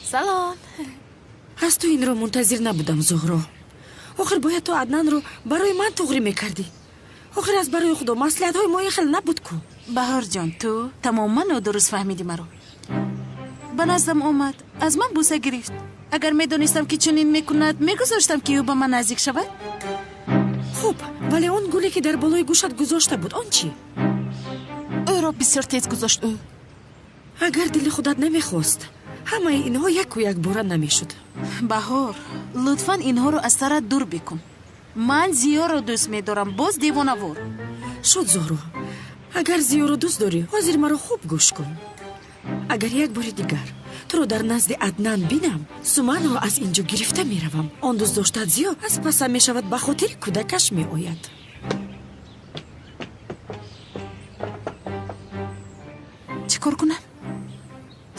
سلام. از تو این رو منتظر نبودم زهرا. آخر باید تو عدنان رو برای من تغری میکردی. آخر از برای خدا مصلحت های ما خیلی نبود کو. بهار جان تو تماما درست فهمیدی مرا. به نظرم اومد از من بوسه گرفت. اگر میدونستم که چنین میکند میگذاشتم که او به من نزدیک شود. خوب ولی اون گلی که در بالای گوشت گذاشته بود آن چی؟ او را بسیار تیز گذاشت او. اگر دل خودت نمیخواست همه اینها یک و یک باره نمیشد. بهار لطفا اینها رو از سرت دور بکن. من زیا رو دوست میدارم، باز دیوانه وار. شد زهرا، اگر زیا رو دوست داری حاضر مرا خوب گوش کن. اگر یک بار دیگر تو رو در نزد عدنان بینم سومن رو از اینجا گرفته میروم. آن دوست داشتد زیا از پسم میشود به خاطر کودکش میآید.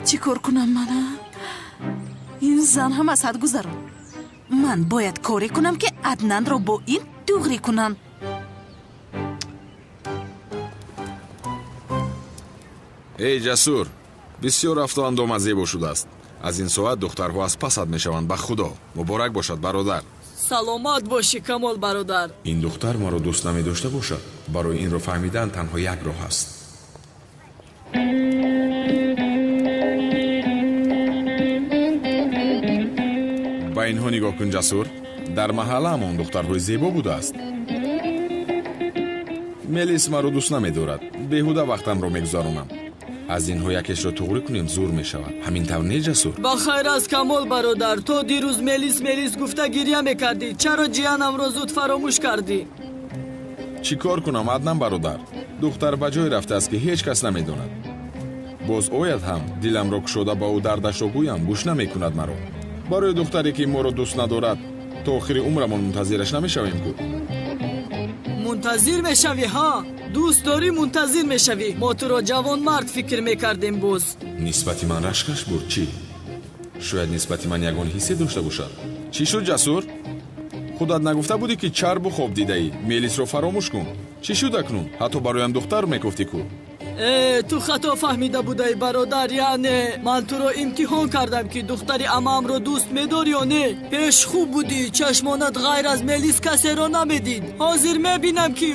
چیکار کنم من؟ این زن هم از حد گذرم. من باید کاری کنم که عدنان رو با این دوغری کنم. ای جسور، بسیار رفتار اندام زیبا شده است. از این ساعت دخترها از پست میشوند. به خدا مبارک باشد برادر. سلامت باشی کمال برادر. این دختر ما رو دوست نمی داشته باشد. برای این رو فهمیدن تنها یک راه است. با اینها نگاه کن جسور. در محله هم اون دخترهای زیبا بوده است. ملیس ما رو دوست نمی دارد. بهوده وقتم رو میگذارونم. از اینها یکش رو تغری کنیم زور می شود. همین طور نه جسور؟ با خیر از کمال برادر. تو دیروز ملیس گفته گریه میکردی. چرا جیانم رو زود فراموش کردی؟ چی کار کنم عدنان برادر؟ دختر بجای رفته است که هیچ کس نمی داند. باز اوید هم دیلم رو کشوده با او دردش رو گویم گوش نمی کند مرا. برای دختری که ما رو دوست ندارد تا آخر عمرمون منتظرش نمیشویم کو؟ منتظر میشوی ها؟ دوست داری منتظر میشوی؟ ما تو را جوان مرد فکر میکردیم. باز نسبتی من رشکش بود چی؟ шояд нисбати ман ягон ҳиссе дошта бошад. чӣ шуд ҷасур? худат нагуфта будӣ ки чарбу хоб дидаӣ? мелисро фаромӯш кун. чӣ шуд акнун? ҳатто бароям духтар мекуфтӣ ку? ту хато фаҳмида будаи бародар. яъне ман туро имтиҳон кардам ки духтари амаамро дӯст медорӣ ё не. пеш хуб будӣ, чашмонат ғайр аз Мелис касеро намедид. ҳозир мебинам ки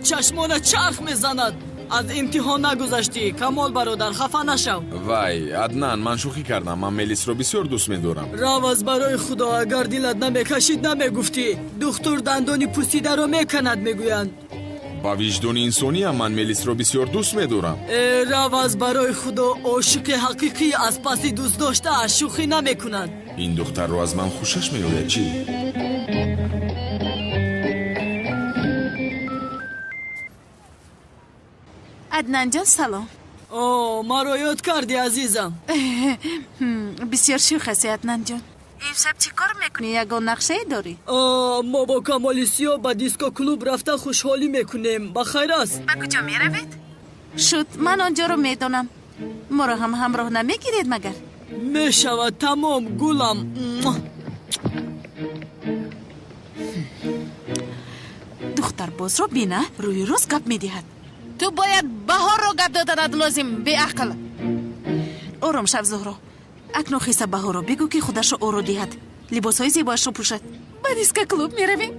чашмонат чарх мезанад. аз имтиҳон нагузаштӣ. камол бародар, хафа нашав. вай Аднан, ман шӯхӣ кардам. ман Мелисро бисёр дӯст медорам. раваз, барои худо, агар дилат намекашид намегуфтӣ. духтур дандони пусидаро меканад мегӯянд. ба виҷдони инсониям ман Мелисро бисёр дӯст медорам. раваз, барои худо, ошиқи ҳақиқӣ аз паси дӯст доштааш шӯхӣ намекунад. ин духтарро аз ман хушаш меояд чӣ? аднанҷон салом. маро ёд кардӣ азизам. бисёр шӯх ҳасти аднанҷон. имшаб чӣ кор мекунӣ? ягон нақшае дорӣ? мо бо Камоли Сиё ба диско клуб рафта хушҳолӣ мекунем. ба хайр аст. ба куҷо меравед? шуд, ман онҷоро медонам. моро ҳам ҳамроҳ намегиред магар? мешавад, тамом, гулам. духтарбозро бина, рӯи рост гап медиҳад. ту бояд баҳорро гап доданат лозим, беақл. ором шав зуҳро. акнун хиса баҳорро бигӯ ки худашро оро диҳад, либосҳои зебоашро пӯшад. ба диска клуб меравем.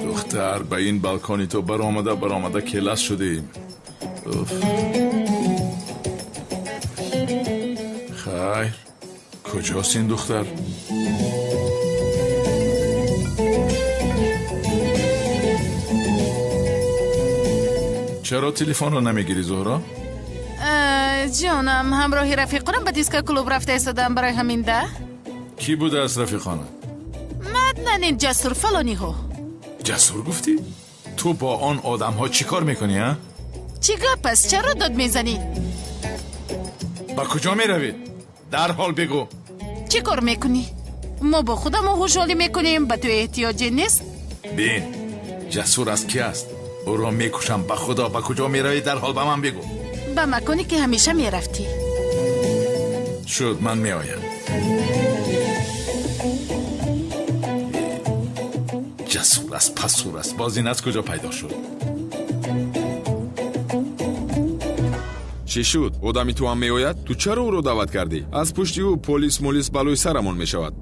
духтар, ба ин балкони то баромада келас шудем. хайр, куҷост ин духтар? чаро телефонро намегирӣ зуҳро? ҷонам, ҳамроҳи рафиқонам ба диска клуб рафта истодам. барои ҳамин да кӣ будааст рафиқона? Аднанин ҷасур фалониҳо. ҷасур гуфтӣ? ту бо он одамҳо чӣ кор мекунӣ? чӣ гап аст? чаро дод мезанӣ? ба куҷо меравӣ? дарҳол бигӯ. чӣ кор мекунӣ? мо бо худамо хушҳолӣ мекунем, ба ту эҳтиёҷе нест. бин, ҷасур аз кӣ аст? ӯро мекушам. ба худо, ба куҷо меравӣ? дарҳол ба ман бигӯ. ба маконе ки ҳамеша мерафтӣ. шуд, ман меоям. ҷасур аст, пасур аст. боз ин аз куҷо пайдо шуд? чӣ шуд? одами ту ҳам меояд? ту чаро ӯро даъват кардӣ? аз пушти ӯ полис молис балои сарамон мешавад.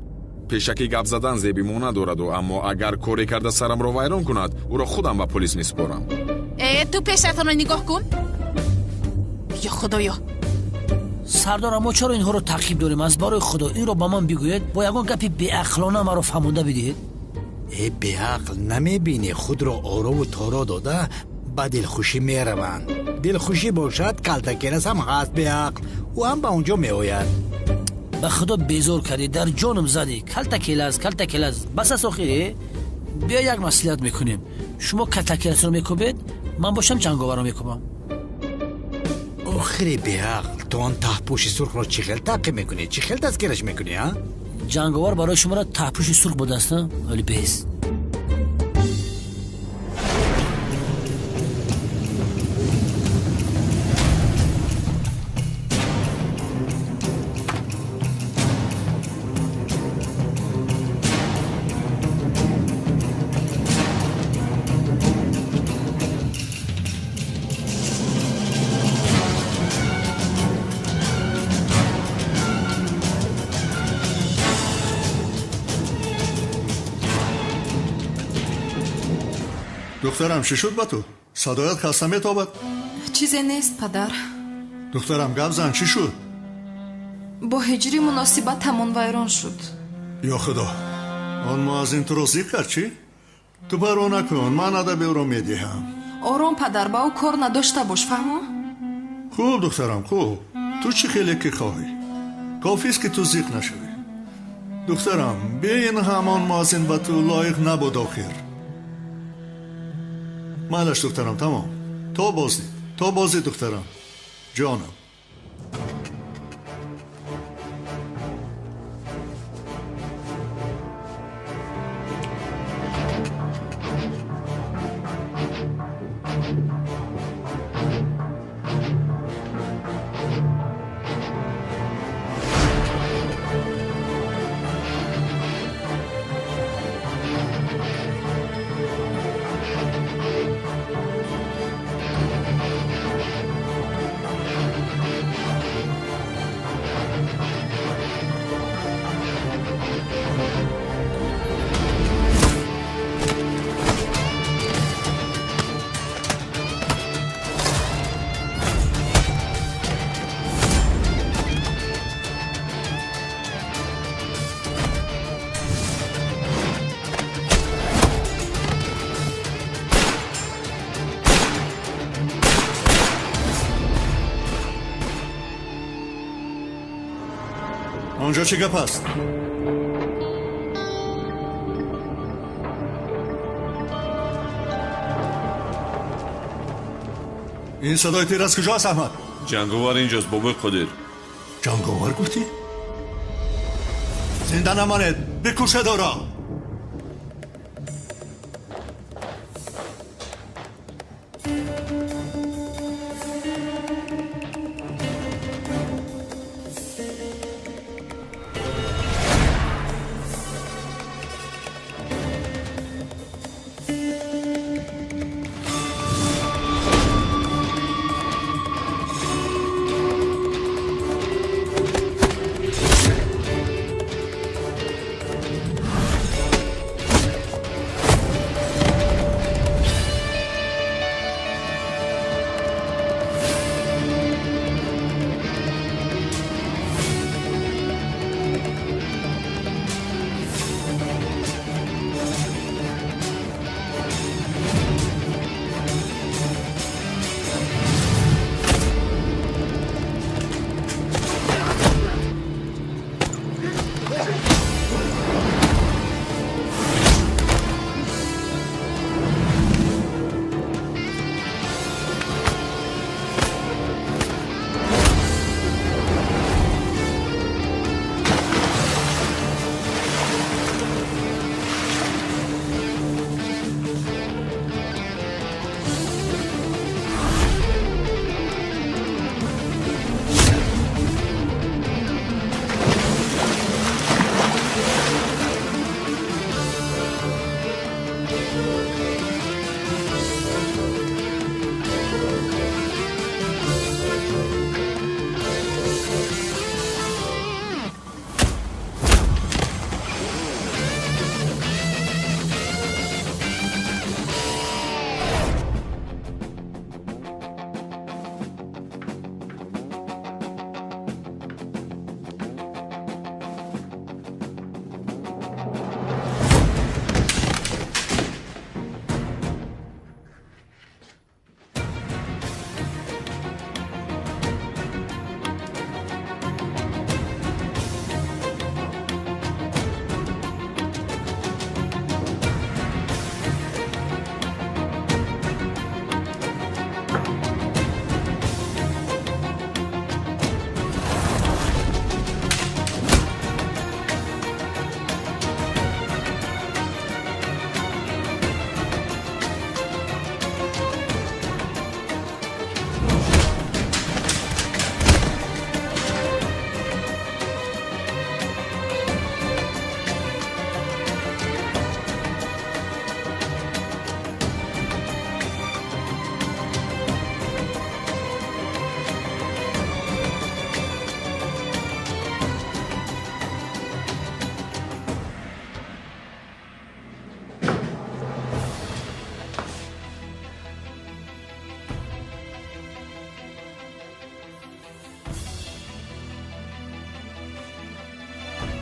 пешакӣ гап задан зеби мо надораду, аммо агар коре карда сарамро вайрон кунад, ӯро худам ба полис месупорам. ту пешатонро нигоҳ кун. ё худоё, сардор, аммо чаро инҳоро таъқиб дорем? аз барои худо инро ба ман бигӯед, бо ягон гапи беақлона маро фаҳмонда бидиҳед. беақл намебинӣ худро орову торо дода ба дилхушӣ мераванд. дилхушӣ бошад, калтакелас ҳам ҳаст беақл, ӯ ҳам ба онҷо меояд. ба худо безор кардӣ, дар ҷоным задӣ. калтакелас бас аст охире. биё як маслиҳат мекунем. шумо калтакеласро мекӯбед, ман бошам ҷанговарро мекӯбам. охири беақл, ту он таҳпӯши сурхро чӣ хел таъқиб мекунӣ? чӣ хел дастгираш мекунӣ? ҷанговар барои шуморо таҳпӯши сурх будааст, вале без. духтарам, чӣ шуд ба ту? садоят хаста метобад? чизе нест, падар. духтарам, гап зан, чӣ шуд? бо ҳиҷрӣ муносибатамон вайрон шуд. ё худо, он муаззин туро зиб кард чӣ? ту парво накун, ман адаби ӯро медиҳам. ором падар, ба ӯ кор надошта бош, фаҳмо? хуб духтарам, хуб. ту чӣ хеле ки хоҳӣ, кофист ки ту зиқ нашавӣ. духтарам, бе ин ҳамон муаззин ба ту лоиқ набуд охир. майлаш духтарам, тамом. то бозӣ духтарам, ҷонам. آنجا چه گپ است؟ این صدای تیر از کجا است احمد؟ جنگاور اینجاست بابای قادر. جنگاور گفتی؟ زنده نماند، بکشه دارا.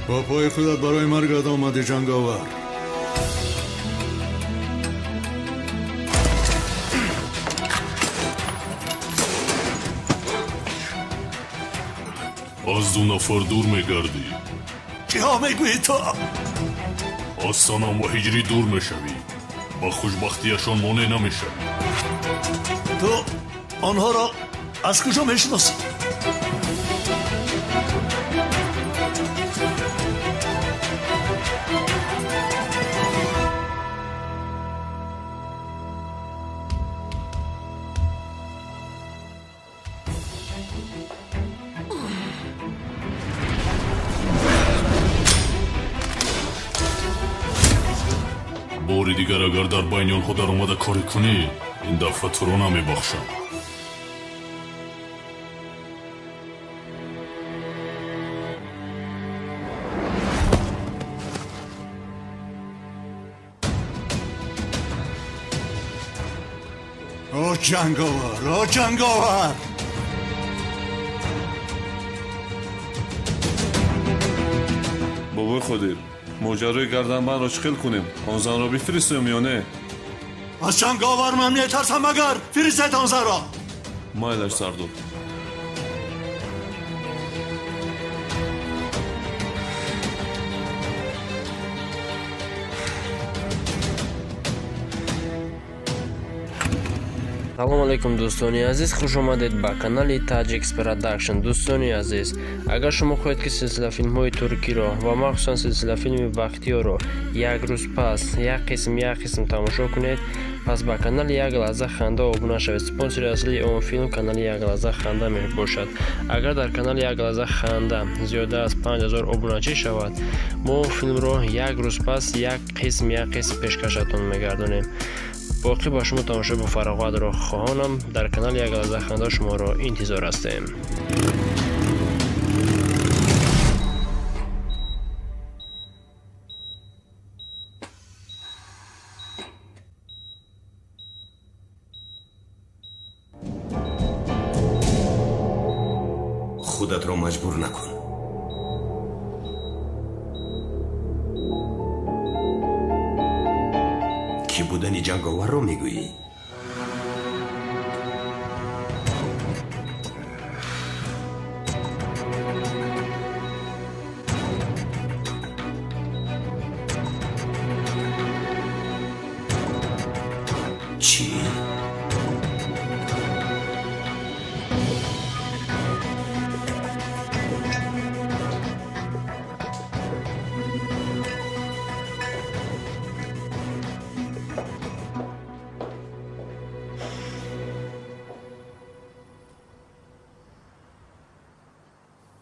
با پای خودت برای مرگت آمده جنگاور. از دو نفر دور میگردی. چی ها میگویی تو؟ از سنم و هجری دور میشوی. با خوشبختیشان مانع نمیشوی. تو آنها را از کجا میشناسی؟ باری دیگر اگر در بین آنها در اومده کاری کنی این دفعه تو رو نمیبخشم. او جنگاور بابای خودیر ماجرای گردنبند را چخیل کنیم؟ آن زن را بفرستیم یا نه؟ از جنگاور من میترسم مگر فرستید آن زن را. مایلش سردو. салом алейкум дӯстони азиз, хуш омадед ба канали Tajix Production. дӯстони азиз, агар шумо хоҳед ки силсила филмҳои туркиро ва махсусан силсила филми вақтиёро як рӯз пас як қисм тамошо кунед, пас ба канали Як лаҳза ханда обуна шавед. спонсори аслии он филм канали Як лаҳза ханда мебошад. агар дар канали Як лаҳза ханда зиёда аз 5000 обуначӣ шавад, мо филмро як рӯз пас як қисм пешкашатон мегардонем. боқӣ ба шумо тамошои бо фароғатро хоҳонам. дар канали Як лаҳза ханда шуморо интизор ҳастем. خودت را مجبور نکن. کی بودن جنگاور رو میگویی؟ چی؟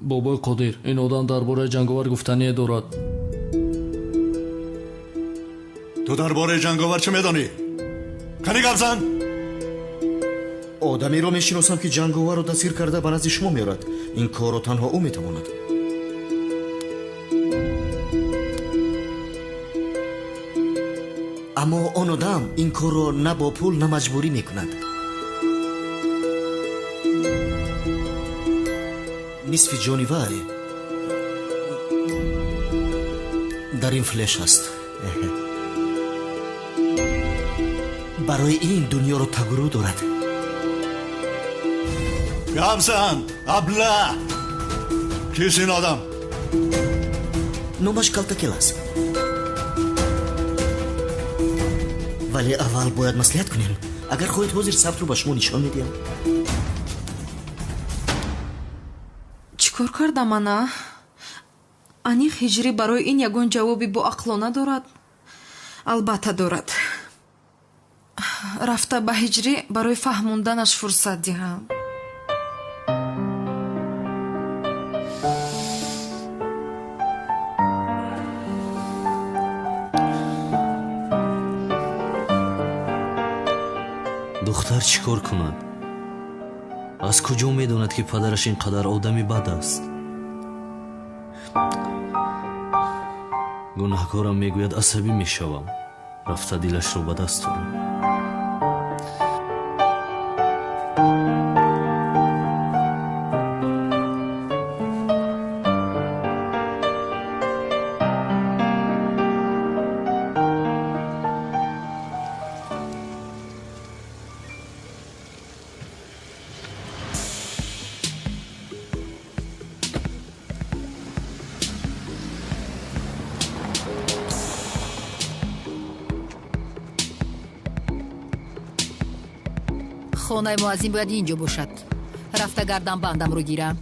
бобои қодир, ин одам дар бораи ҷанговар гуфтание дорад. ту дар бораи ҷанговар чӣ медонӣ? кани гап зан. одамеро мешиносам ки ҷанговарро дастгир карда ба назди шумо меорад. ин корро танҳо ӯ метавонад. аммо он одам ин корро на бо пул на маҷбурӣ мекунад. нисфи ҷони вай дар ин флеш аст. барои ин дунёро тагурӯ дорад. гапзан абла. кист ин одам? номаш калтакел аст. вале аввал бояд маслиҳат кунем. агар хоҳед ҳозир сабтро ба шумо нишон медиҳам. чӣ кор кардам ана? аниқ ҳиҷрӣ барои ин ягон ҷавоби боақлона дорад? албатта дорад. рафта ба ҳиҷрӣ барои фаҳмонданаш фурсат диҳам. духтар чӣ кор кунад? аз куҷо медонад ки падараш ин қадар одами бад аст? гунаҳкорам мегӯяд асабӣ мешавам. рафта дилашро ба даст турам. хонаи муаззин бояд инҷо бошад. рафта гарданбандамро гирам.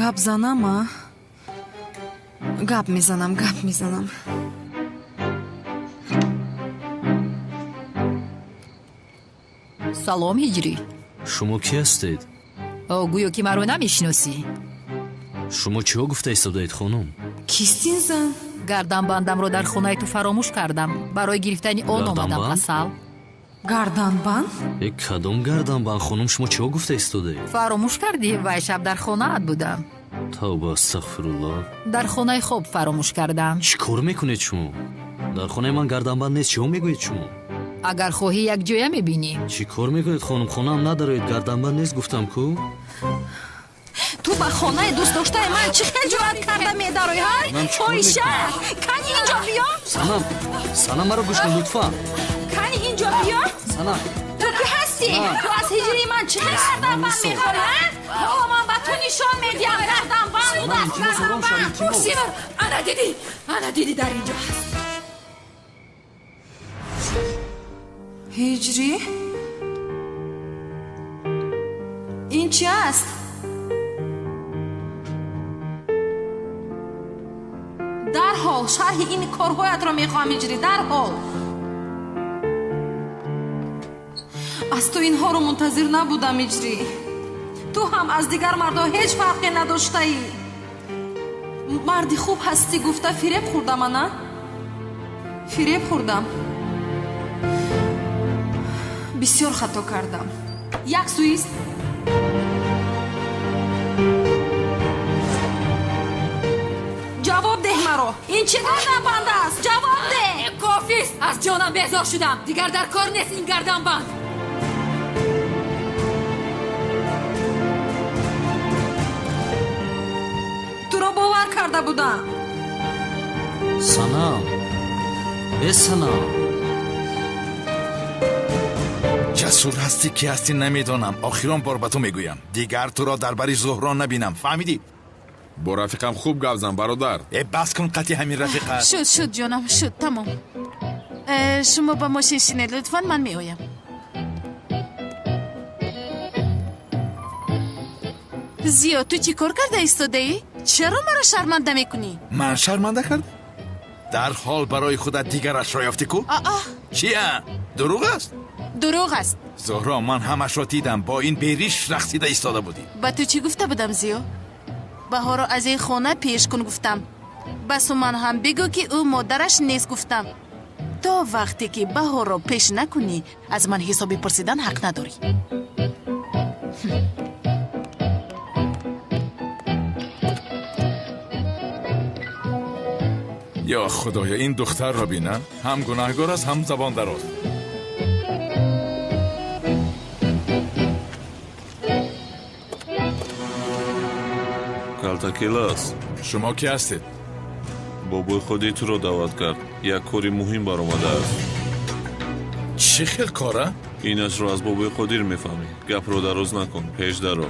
гап занама? гап мезанам. салом ҳиҷрӣ. шумо ки ҳастед? гӯё ки маро намешиносӣ. шумо чиҳо гуфта истодаед хонум? кистин зан? гарданбандамро дар хонаи ту фаромӯш кардам. барои гирифтани он омадам. Гарданбанд? асал. гарданбанд? кадом гарданбанд хонум, шумо чиҳо гуфта истодаед? фаромӯш кардӣ? вай шаб дар хонаат будам. тавба, астағфируллоҳ. дар хонаи хоб фаромӯш кардам. чӣ кор мекунед шумо? дар хонаи ман гарданбанд нест, чиҳо мегӯед шумо? агар хоҳӣ якҷоя мебинӣ. чӣ кор мекунед хонум? хонаам надароед, гарданбанд нест гуфтам ку. ту ба хонаи дӯстдоштаи ман чӣ хеҷоат карда медароӣ? ҳай оиша, кани инҷо биё. санам маро гӯш кун лутфан. кани инҷо биё. санам ту ки ҳастӣ? ту аз ҳиҷрии ман чӣ гарданбанд мехоҳӣ? ҳоло ман ба ту нишон медиҳам гарданбанд. бусивар, ана дидӣ дар инҷо ҳаст. ҳиҷрӣ? ин чӣ аст? дарҳол шарҳи ин корҳоятро мехоҳам ҳиҷрӣ, дарҳол. аз ту инҳоро мунтазир набудам ҳиҷрӣ. ту ҳам аз дигар мардҳо ҳеҷ фарқе надоштаӣ. марди хуб ҳастӣ гуфта фиреб хӯрдам ана? фиреб хӯрдам. бисёр хато кардам. як сӯист. ҷавоб деҳ маро. ин чӣ гарданбанд аст? ҷавоб деҳ. кофист. аз ҷонам безор шудам. дигар дар кор нест ин гарданбанд. туро бовар карда будам. санам, санам. ҷасур ҳастӣ ки ҳастӣ намедонам. охирон бор ба ту мегӯям. дигар туро дар бари зуҳро набинам. фаҳмидӣ? бо рафиқам хуб гап зан бародар. бас кун қатъи ҳамин рафиқа. шуд ҷонам, шуд, тамом. шумо ба мошин шинед, лутфан, ман меоям. зиё, ту чӣ кор карда истодаӣ? чаро маро шарманда мекунӣ? ман шарманда кардам? дар ҳол барои худат дигарашро ёфтӣ ку? чия? дурӯғ аст? дурӯғ аст. зуҳро, ман ҳамашро дидам. бо ин бериш рақсида истода будӣ. ба ту чӣ гуфта будам зиё? баҳоро аз ин хона пеш кун гуфтам. басу ман ҳам бигӯ ки ӯ модараш нест гуфтам. то вақте ки баҳоро пеш накунӣ, аз ман ҳисоби пурсидан ҳақ надорӣ. ё худоё, ин духтарро бина. ҳам гунаҳгор аст, ҳам забон дароз. калтакелас, шумо ки ҳастед? бобои ходи туро даъват кард. як кори муҳим баромадааст. чӣ хел кора? инашро аз бобои қодир мефаҳмӣ. гапро дароз накун, пеш даро.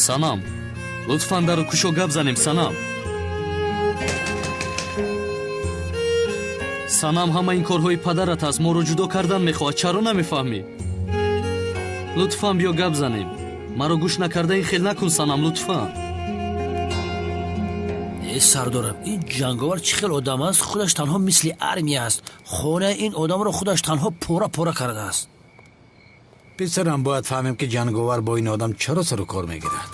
санам, лутфан дару кушо гап занем. санам, санам, ҳама ин корҳои падарат аст. моро ҷудо кардан мехоҳад. чаро намефаҳмӣ? лутфан биё гап занем. маро гӯш накарда ин хел накун санам, лутфан. сардорам, ин ҷанговар чӣ хел одам аст? худаш танҳо мисли армия аст. хонаи ин одамро худаш танҳо пора пора кардааст. писарам, бояд фаҳмем ки ҷанговар бо ин одам чаро сару кор мегирад.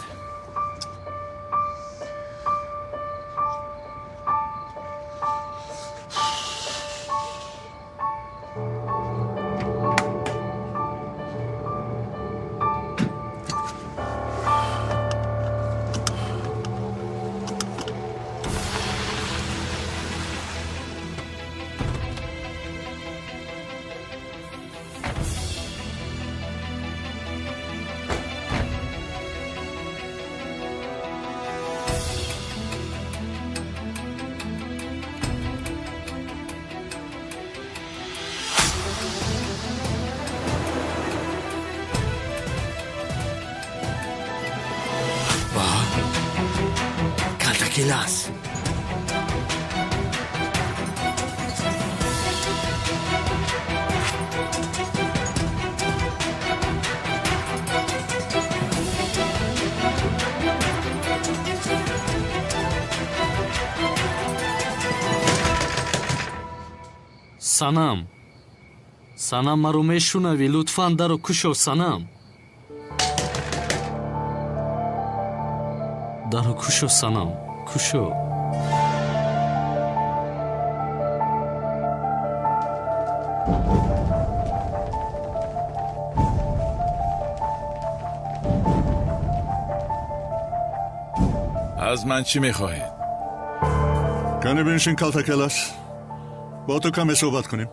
санам санам маро мешунавӣ лутфан даро кушо санам даро кушо санам кушо از من چی میخواهید؟ کنی بنشین کالتا کلاس با تو کمی صحبت کنیم.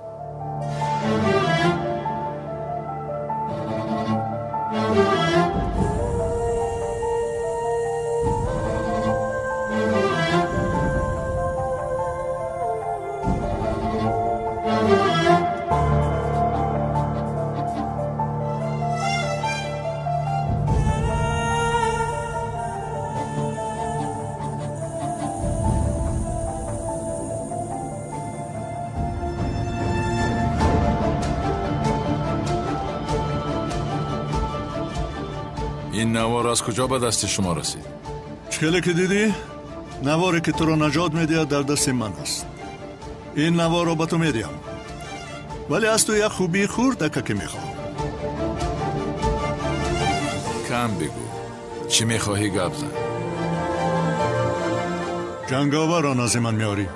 این نوار از کجا به دست شما رسید؟ چکلی که دیدی؟ نواری که تو رو نجات میده در دست من است. این نوار رو به تو میدیم، ولی از تو یک خوبی خورده که میخوام. کم بگو، چی میخواهی گپ زن؟ جنگاوران از من میاری.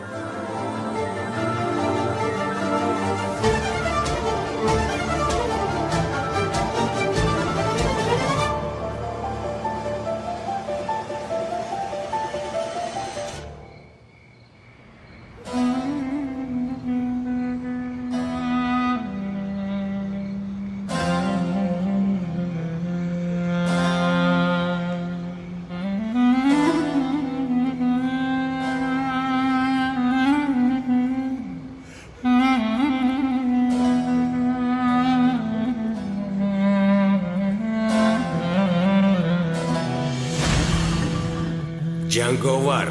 جنگاور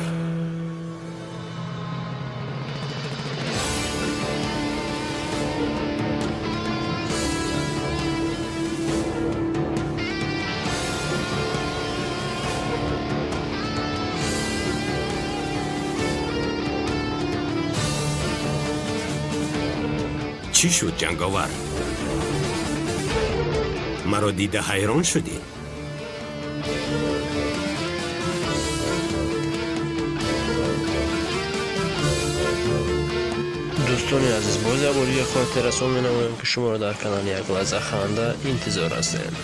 چی شد جنگاور؟ مرا دیده حیران شدی؟ دوستان عزیز، باز یک بار خاطر رسول می نمایم که شما را در کانال یک لحظه خنده انتظار هستیم.